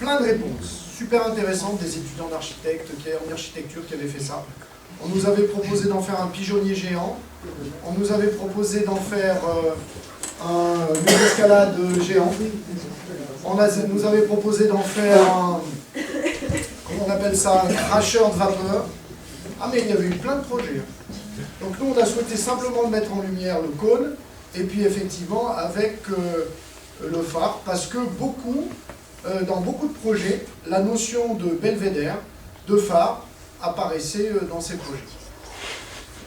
réponses super intéressantes des étudiants d'architectes en architecture qui avaient fait ça. On nous avait proposé d'en faire un pigeonnier géant, on nous avait proposé d'en faire un mur d'escalade géant, nous avait proposé d'en faire un, comment on appelle ça, un cracheur de vapeur. Ah mais il y avait eu plein de projets. Donc nous on a souhaité simplement mettre en lumière le cône, et puis effectivement avec le phare, parce que dans beaucoup de projets, la notion de belvédère, de phare, apparaissait dans ces projets.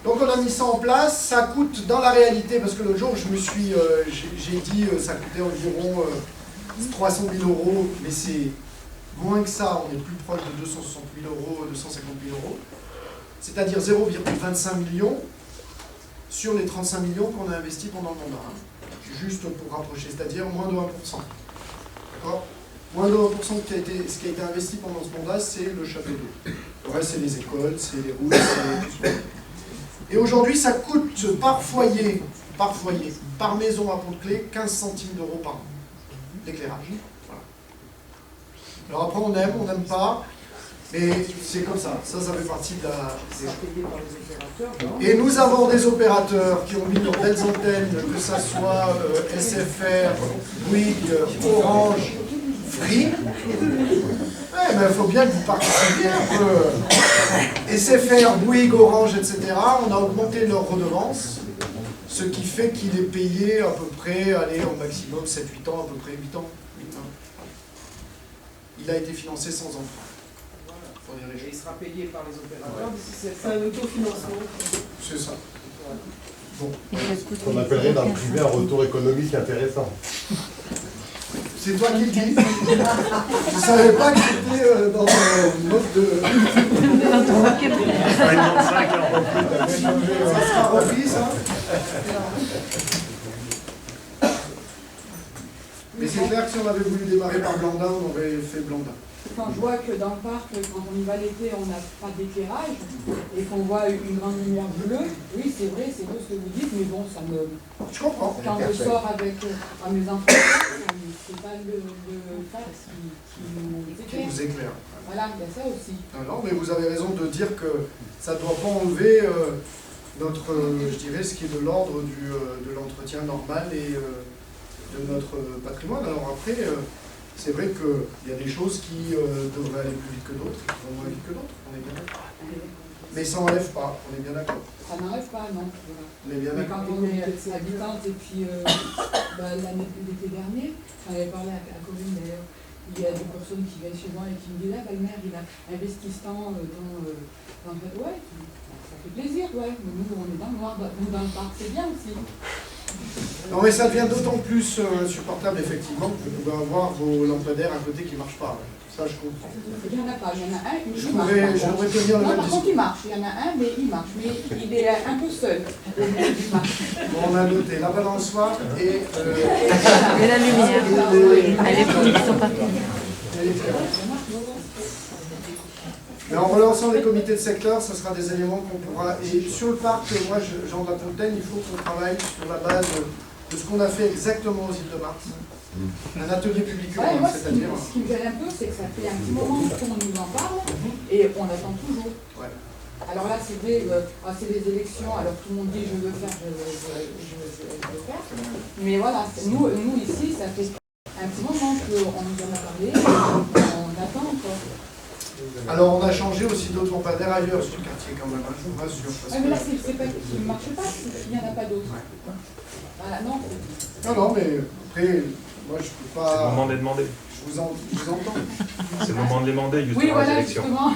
Donc on a mis ça en place, ça coûte dans la réalité, parce que l'autre jour j'ai dit ça coûtait environ 300 000 €, mais c'est moins que ça, on est plus proche de 260 000 €, 250 000 €, c'est-à-dire 0,25 millions sur les 35 millions qu'on a investis pendant le mandat, juste pour rapprocher, c'est-à-dire moins de 1%. D'accord ? Moins de 1% de ce qui a été investi pendant ce mandat, c'est le château d'eau. Le reste, c'est les écoles, c'est les routes, c'est tout ce qu'on veut. Et aujourd'hui, ça coûte par foyer, par maison à Pont-de-Clé, 15 centimes d'euros par an d'éclairage. Voilà. Alors après, on n'aime pas, mais c'est comme ça. Ça fait partie de la... Et nous avons des opérateurs qui ont mis leurs belles antennes, que ça soit SFR, Bouygues, Orange, Free. Ouais, mais il faut bien que vous participiez un peu. SFR, Bouygues, Orange, etc. On a augmenté leur redevance, ce qui fait qu'il est payé à peu près, allez, au maximum 7-8 ans, à peu près 8 ans. Il a été financé sans emprunt. Et il sera payé par les opérateurs, c'est un autofinancement. C'est ça. Bon. Ce qu'on appellerait dans le privé un retour économique intéressant. C'est toi qui le dis. Je ne savais pas que c'était dans le mode de... Ça sera repris, ça. Mais c'est clair que si on avait voulu démarrer par Blandin, on aurait fait Blandin. Quand je vois que dans le parc, quand on y va l'été, on n'a pas d'éclairage et qu'on voit une grande lumière bleue, oui, c'est vrai, c'est beau ce que vous dites, mais bon, ça me... Je comprends. Quand je sors avec mes enfants, c'est pas le phare qui nous éclaire. Qui vous éclaire. Voilà, il y a ça aussi. Non, mais vous avez raison de dire que ça ne doit pas enlever notre, je dirais, ce qui est de l'ordre de l'entretien normal et de notre patrimoine. Alors après... c'est vrai qu'il y a des choses qui devraient aller plus vite que d'autres, qui vont moins vite que d'autres, on est bien d'accord. Mais ça n'enlève pas, on est bien d'accord. Ça n'enlève pas, non. Voilà. On est bien Mais d'accord. quand on est habitante, et puis l'été dernier, j'en avais parlé à Corinne d'ailleurs, il y a des personnes qui viennent chez moi et qui me disent « Ah, ben, le maire, il a investi tant dans le... Ouais, ça fait plaisir, ouais. Mais nous, on est dans le noir, nous, dans le parc, c'est bien aussi. » Non mais ça devient d'autant plus insupportable effectivement que vous pouvez avoir vos lampadaires à côté qui ne marchent pas. Ça je comprends. Il n'y en a pas, il y en a un, Je voudrais tenir le même par discours. contre il marche, il y en a un mais il marche, mais il est un peu seul. Bon, on a noté la balançoire et la lumière. Les produits qui sont pas mais en relançant les comités de secteur, ce sera des éléments qu'on pourra... Et sur le parc, moi, Jean de la Fontaine, il faut qu'on travaille sur la base de ce qu'on a fait exactement aux îles de Mars. Un atelier public urbain, c'est-à-dire... Ce qui me gêne un peu, c'est que ça fait un petit moment qu'on nous en parle et on attend toujours. Ouais. Alors là, c'est vrai, c'est les élections, alors tout le monde dit je veux faire, je veux faire. Mais voilà, nous ici, ça fait un petit moment qu'on nous en a parlé, on attend encore. Alors on a changé aussi d'autres lampadaires ailleurs sur le quartier quand même, je vous rassure. Mais là, c'est pas qu'il ne marche pas, il n'y en a pas d'autres. Voilà, non. Non, mais après, moi je peux pas... C'est le moment de les demander. Je vous entends. C'est le moment de les demander, justement, Oui, voilà, les élections. justement.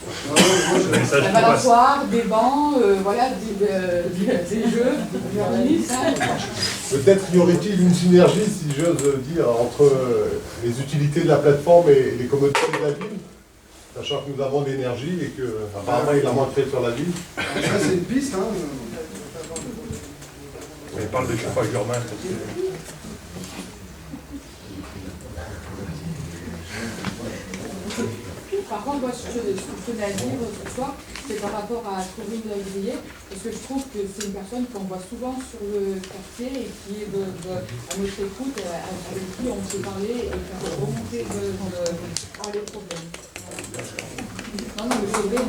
Le message La qui passe. balançoire, des bancs, voilà, des jeux, Peut-être y aurait-il une synergie, si j'ose dire, entre les utilités de la plateforme et les commodités de la ville, sachant que nous avons de l'énergie et que apparemment il a moins fait sur la ville. Ça c'est une piste, hein. Il parle de chauffage urbain. contre, moi, ce que je tenais à dire ce soir, c'est par rapport à Corinne Grillet, parce que je trouve que c'est une personne qu'on voit souvent sur le quartier et qui est à notre écoute, avec qui on peut parler et faire remonter les problèmes. Non, mais c'est vrai,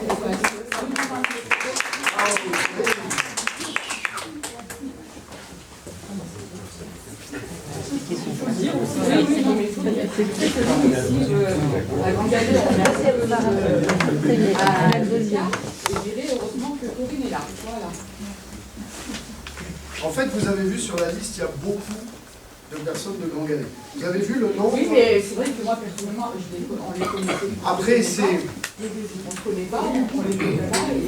il faut dire aussi, à Grande-Galée, on est assez à Aldesia, et je dirais heureusement que Corinne est là. Voilà. En fait, vous avez vu sur la liste, il y a beaucoup de personnes de Grande-Galée. Vous avez vu le nombre? Oui, mais c'est vrai que moi, personnellement, on les connaissait. Après, c'est... On ne connaît pas, on les connaît pas, et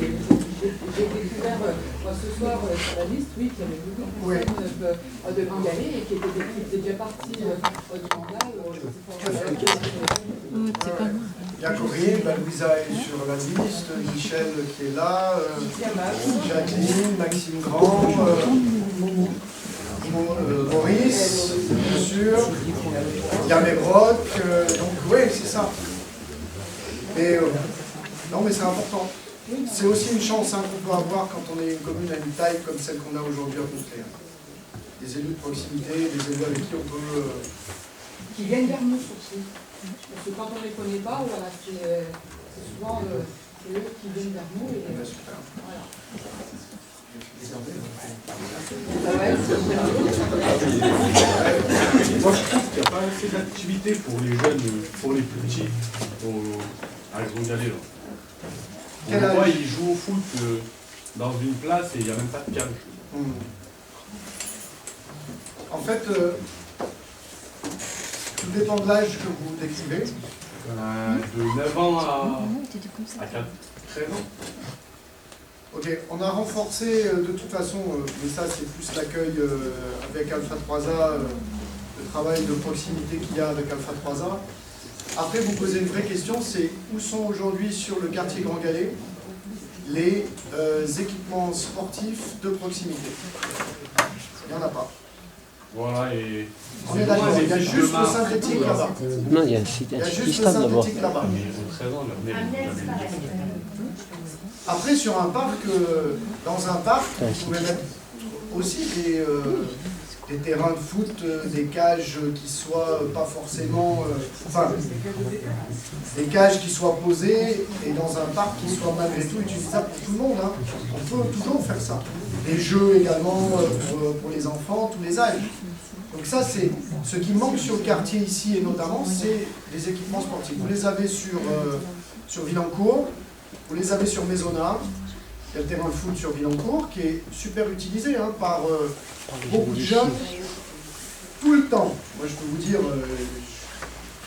j'ai découvert ce soir sur la liste, oui, qu'il y avait beaucoup de personnes de Grande-Galée et qui étaient déjà parties du mandat. Il y a Corinne, Louisa est sur la liste, Michel qui est là, Jacqueline, Maxime Grand, Maurice, bien sûr, Yann Ebrock, donc oui, c'est ça. Mais non, mais c'est important. C'est aussi une chance qu'on peut avoir quand on est une commune à une taille comme celle qu'on a aujourd'hui à Pontlé. Des élus de proximité, des élus avec qui on peut... Qui viennent vers nous surtout. Parce que quand on ne les connaît pas, voilà, c'est souvent c'est eux qui viennent vers nous. Et, voilà. Moi je trouve qu'il n'y a pas assez d'activité pour les jeunes, pour les plus petits, à Grande-Galée. On le voit, ils jouent au foot dans une place et il n'y a même pas de cage. En fait, tout dépend de l'âge que vous décrivez. De 9 ans à 13 ans. Ok, on a renforcé de toute façon, mais ça c'est plus l'accueil avec Alpha 3A, le travail de proximité qu'il y a avec Alpha 3A. Après, vous posez une vraie question, c'est où sont aujourd'hui sur le quartier Grande-Galée les équipements sportifs de proximité? Il n'y en a pas. Voilà, et on est d'accord, il y a juste le synthétique là-bas. Non, il y a juste le synthétique là-bas. Après, sur un parc, dans un parc, vous pouvez mettre aussi des terrains de foot, des cages qui soient pas forcément... enfin, des cages qui soient posées et dans un parc qui soit malgré tout utilisable pour tout le monde. Hein. On peut toujours faire ça. Des jeux également pour les enfants, tous les âges. Donc ça, c'est ce qui manque sur le quartier ici, et notamment, c'est les équipements sportifs. Vous les avez sur Villancourt, vous les avez sur Maisonnat, il y a le terrain de foot sur Villancourt qui est super utilisé par beaucoup de jeunes tout le temps. Moi je peux vous dire,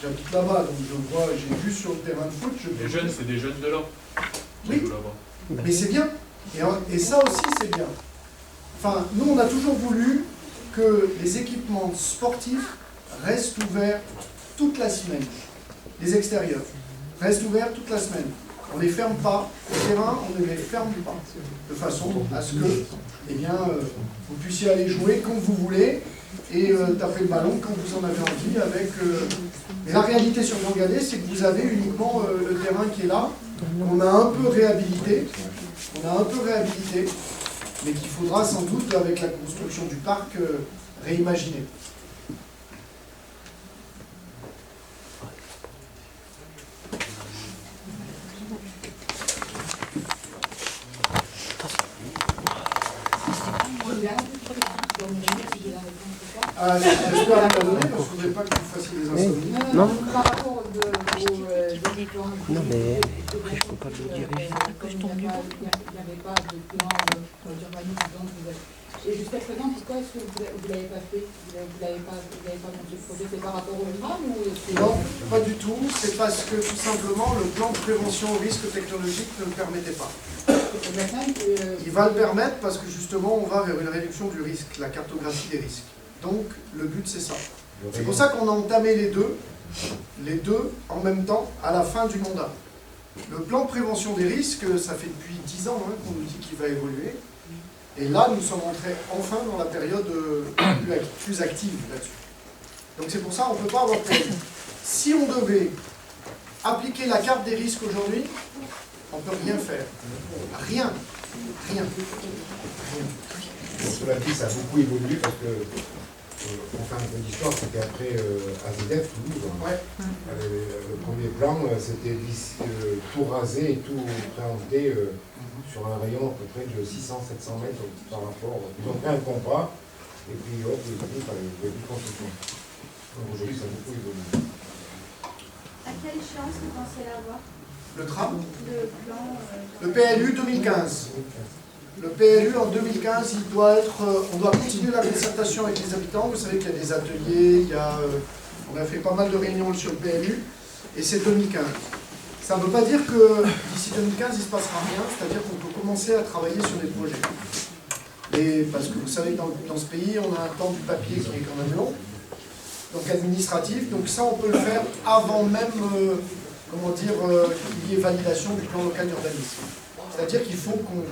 j'habite là-bas, donc je vois, j'ai vu sur le terrain de foot. Les jeunes, c'est des jeunes de là. Oui, mais c'est bien. Et ça aussi c'est bien. Enfin, nous on a toujours voulu que les équipements sportifs restent ouverts toute la semaine. Les extérieurs restent ouverts toute la semaine. On ne les ferme pas, les terrains, on ne les ferme pas, de façon à ce que vous puissiez aller jouer quand vous voulez et taper le ballon quand vous en avez envie. Mais la réalité sur Grande-Galée, c'est que vous avez uniquement le terrain qui est là. On a un peu réhabilité, mais qu'il faudra sans doute, avec la construction du parc, réimaginer. J'espère la donner parce que je ne voudrais pas que vous fassiez des insomnies. Non. Par rapport non, mais après, je ne peux pas le dire. Il n'y avait pas de plan d'urbanisme. Et jusqu'à présent, pourquoi est-ce que vous ne l'avez pas fait? Vous n'avez pas monté le projet? C'est par rapport au tram ou non, pas du tout. C'est parce que tout simplement le plan de prévention au risque technologique ne le permettait pas. Il va le permettre parce que justement on va vers une réduction du risque, la cartographie des risques. Donc le but c'est ça. C'est pour ça qu'on a entamé les deux en même temps à la fin du mandat. Le plan de prévention des risques, ça fait depuis 10 ans qu'on nous dit qu'il va évoluer. Et là, nous sommes entrés enfin dans la période plus active là-dessus. Donc c'est pour ça qu'on ne peut pas avoir de problème. Si on devait appliquer la carte des risques aujourd'hui, on ne peut rien faire. Rien. Rien. Cela dit, ça a beaucoup évolué parce que, pour faire un peu d'histoire, c'était après AZF, Toulouse. Ouais. Le premier plan, c'était tout raser et tout préempter sur un rayon à peu près de 600-700 mètres par rapport. Ils ont fait un contrat et puis hop, il y a plus de construction. Donc aujourd'hui, ça a beaucoup évolué. À quelle échéance vous pensez l'avoir? Le tram, Le plan le PLU 2015. Le PLU en 2015, il doit être, on doit continuer la concertation avec les habitants. Vous savez qu'il y a des ateliers, on a fait pas mal de réunions sur le PLU, et c'est 2015. Ça ne veut pas dire que d'ici 2015, il ne se passera rien, c'est-à-dire qu'on peut commencer à travailler sur des projets. Et parce que vous savez que dans ce pays, on a un temps du papier qui est quand même long, donc administratif, donc ça on peut le faire avant même, qu'il y ait validation du plan local d'urbanisme. C'est-à-dire qu'il faut qu'on...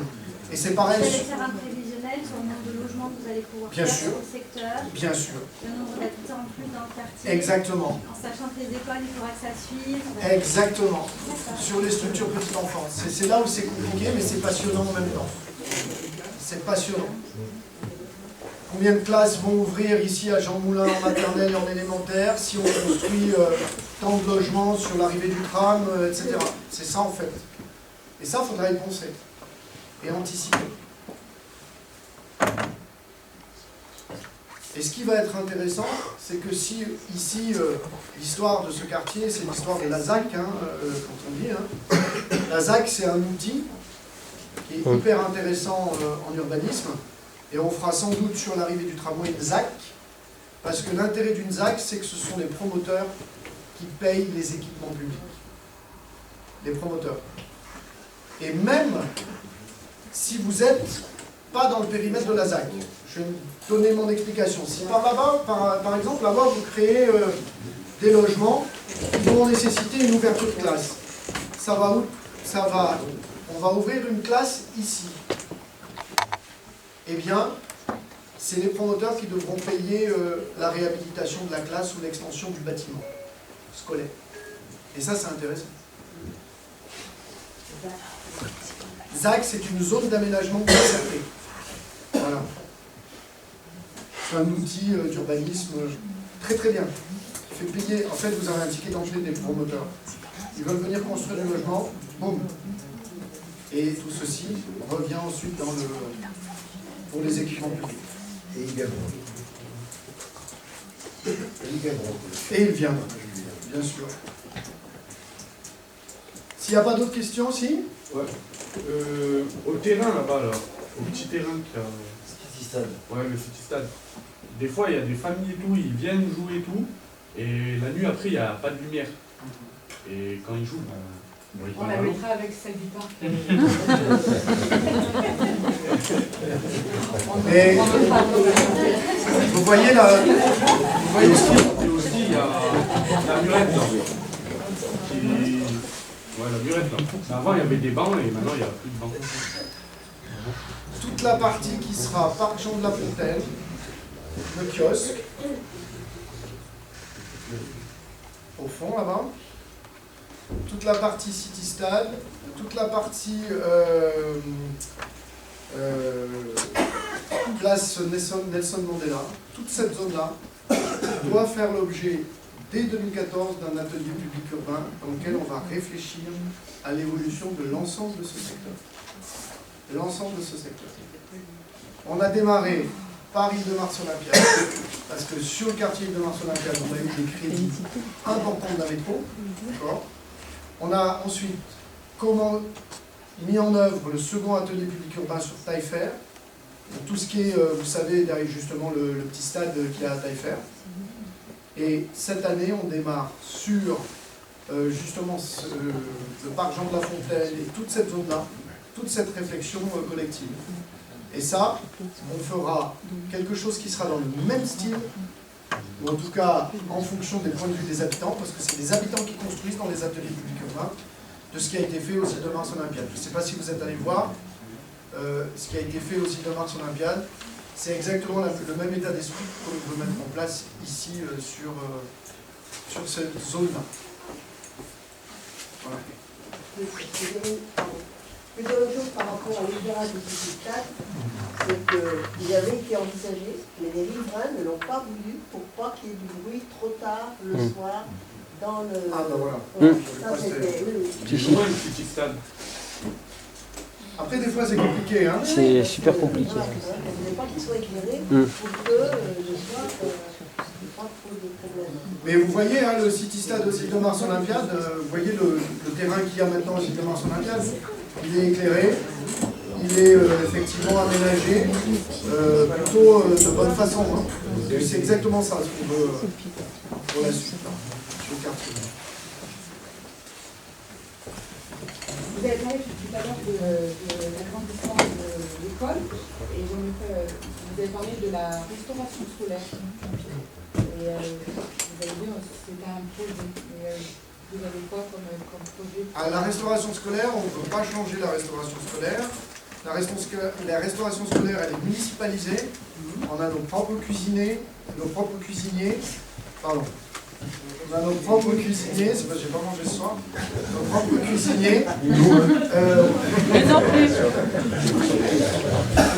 Et c'est pareil... Vous allez faire un prévisionnel sur le nombre de logements que vous allez pouvoir bien faire sûr, dans le secteur, bien sûr, le nombre d'habitants en plus dans le quartier. exactement, En sachant que les écoles, il faudra que ça suive. exactement, sur les structures petite enfance. C'est là où c'est compliqué, mais c'est passionnant en même temps. C'est passionnant. Combien de classes vont ouvrir ici à Jean Moulin en maternelle et en élémentaire si on construit tant de logements sur l'arrivée du tram, etc. C'est ça en fait. Et ça, il faudra y penser et anticiper. Et ce qui va être intéressant, c'est que si ici, l'histoire de ce quartier, c'est l'histoire de la ZAC, quand on dit. La ZAC, c'est un outil qui est hyper intéressant en urbanisme. Et on fera sans doute sur l'arrivée du tramway une ZAC, parce que l'intérêt d'une ZAC, c'est que ce sont les promoteurs qui payent les équipements publics. Les promoteurs. Et même si vous n'êtes pas dans le périmètre de la ZAC, je vais donner mon explication. Si par là-bas, par exemple, là-bas, vous créez des logements qui vont nécessiter une ouverture de classe, ça va où? On va ouvrir une classe ici. Eh bien, c'est les promoteurs qui devront payer la réhabilitation de la classe ou l'extension du bâtiment scolaire. Et ça, c'est intéressant. ZAC, c'est une zone d'aménagement concerté. Voilà. C'est un outil d'urbanisme très très bien. Qui fait payer, en fait, vous avez un ticket d'entrée des promoteurs. Ils veulent venir construire du logement, boum. Et tout ceci revient ensuite pour les équipements publics. Et ils viendront. Et ils viendront, bien sûr. S'il n'y a pas d'autres questions, si? Ouais. Au terrain là-bas, là, au petit terrain qui a... City Stade. Ouais, le City Stade. Des fois, il y a des familles et tout, ils viennent jouer et tout, et la nuit après, il n'y a pas de lumière. Et quand ils jouent, bon, ils On la mettra avec celle du parc. Et vous voyez là, aussi, il y a la murette là. Ouais, la murette là. Avant, il y avait des bancs et maintenant, il n'y a plus de bancs. toute la partie qui sera Parc Jean de la Fontaine, le kiosque, au fond là-bas, toute la partie City Stade, toute la partie place Nelson Mandela, toute cette zone-là doit faire l'objet dès 2014 d'un atelier public urbain dans lequel on va réfléchir à l'évolution de l'ensemble de ce secteur. L'ensemble de ce secteur. On a démarré par Île-de-Mars-Olympiade, parce que sur le quartier Île-de-Mars-Olympiade, on a eu des crédits importants de la métro. On a ensuite mis en œuvre le second atelier public urbain sur Taillefer. Tout ce qui est, vous savez, derrière justement le petit stade qu'il y a à Taillefer. Et cette année, on démarre sur justement le parc Jean de la Fontaine et toute cette zone-là, toute cette réflexion collective. Et ça, on fera quelque chose qui sera dans le même style, ou en tout cas en fonction des points de vue des habitants, parce que c'est les habitants qui construisent dans les ateliers publics urbains, de ce qui a été fait aux Îles-de-Mars Olympiade. Je ne sais pas si vous êtes allé voir ce qui a été fait aux Îles-de-Mars Olympiade. C'est exactement le même état d'esprit qu'on veut mettre en place ici sur cette zone-là. plusieurs choses par rapport à l'éclairage de ce stade, c'est qu'il avait été envisagé, mais les riverains ne l'ont pas voulu pour pas qu'il y ait du bruit trop tard le soir dans le... Ah ben voilà. Ça c'était... Après, des fois, c'est compliqué. Hein. C'est super compliqué. Voilà, il ne voulait pas qu'il soit éclairé pour que le soir, il n'y ait pas trop de problèmes. Mais vous voyez, hein, le City Stade au Site de Mars Olympiade, vous voyez le terrain qu'il y a maintenant au Site de Mars Olympiade, il est éclairé, il est effectivement aménagé, plutôt de bonne façon. Hein. C'est exactement ça ce qu'on veut pour la suite, là, sur le quartier. Vous avez parlé tout à l'heure de l'agrandissement de l'école et vous avez parlé de la restauration scolaire. Et vous avez dit que c'était un projet. Et, vous avez quoi comme projet? À la restauration scolaire, on ne peut pas changer la restauration scolaire. La restauration scolaire, elle est municipalisée. On a nos propres cuisiniers, pardon. On a nos propres cuisiniers, c'est parce que j'ai pas mangé ce soir. Nos propres cuisiniers.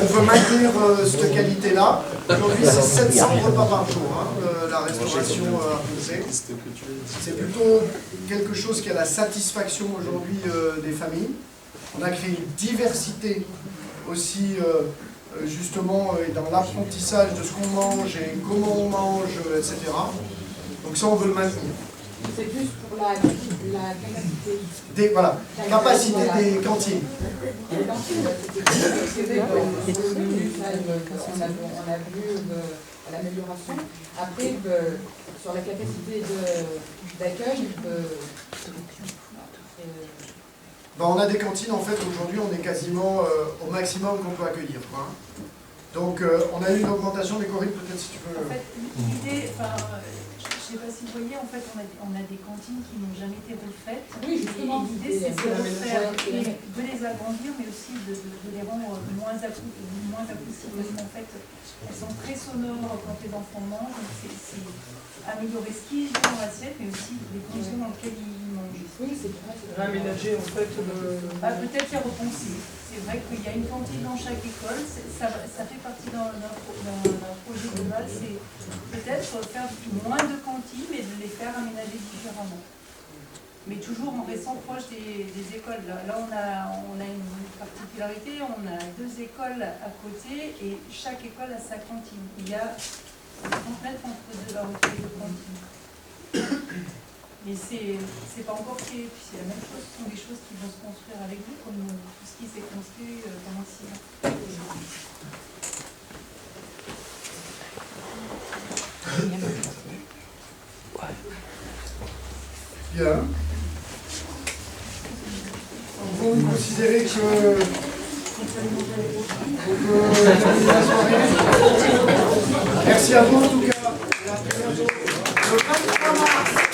On veut maintenir cette qualité-là. Aujourd'hui, c'est 700 repas par jour, hein, la restauration à Poncé. C'est plutôt quelque chose qui a la satisfaction aujourd'hui des familles. On a créé une diversité aussi, justement, dans l'apprentissage de ce qu'on mange et comment on mange, etc. Donc ça, on veut le maintenir. C'est plus pour la capacité. Voilà, capacité des cantines. Les cantines, c'est vrai que sur le menu, on a vu l'amélioration. Après, sur la capacité d'accueil, on a des cantines, en fait, aujourd'hui, on est quasiment au maximum qu'on peut accueillir. Quoi. Donc, on a eu une augmentation, mais Corinne, peut-être si tu veux... En fait, l'idée, je ne sais pas si vous voyez, en fait, on a des cantines qui n'ont jamais été refaites. Oui, justement. L'idée, c'est de refaire, de les agrandir, mais aussi de les rendre moins acoustiques. Parce qu'en fait, elles sont très sonores quand les enfants mangent. Donc, c'est améliorer ce qu'ils ont dans l'assiette, mais aussi les conditions dans lesquelles ils mangent. Oui, c'est vrai. Réaménager, en fait, peut-être y repenser. C'est vrai qu'il y a une cantine dans chaque école, ça fait partie d'un projet global, c'est peut-être faire moins de cantines et de les faire aménager différemment. Mais toujours en restant proche des écoles. Là on a une particularité, on a 2 écoles à côté et chaque école a sa cantine. Il y a 30 mètres entre les deux cantines. Mais c'est pas encore fait, puis c'est la même chose, ce sont des choses qui vont se construire avec vous, comme tout ce qui s'est construit pendant 6 ans. Bien. Vous considérez que on peut terminer la soirée? Merci à vous en tout cas. Et à très bientôt. Le 23 mars.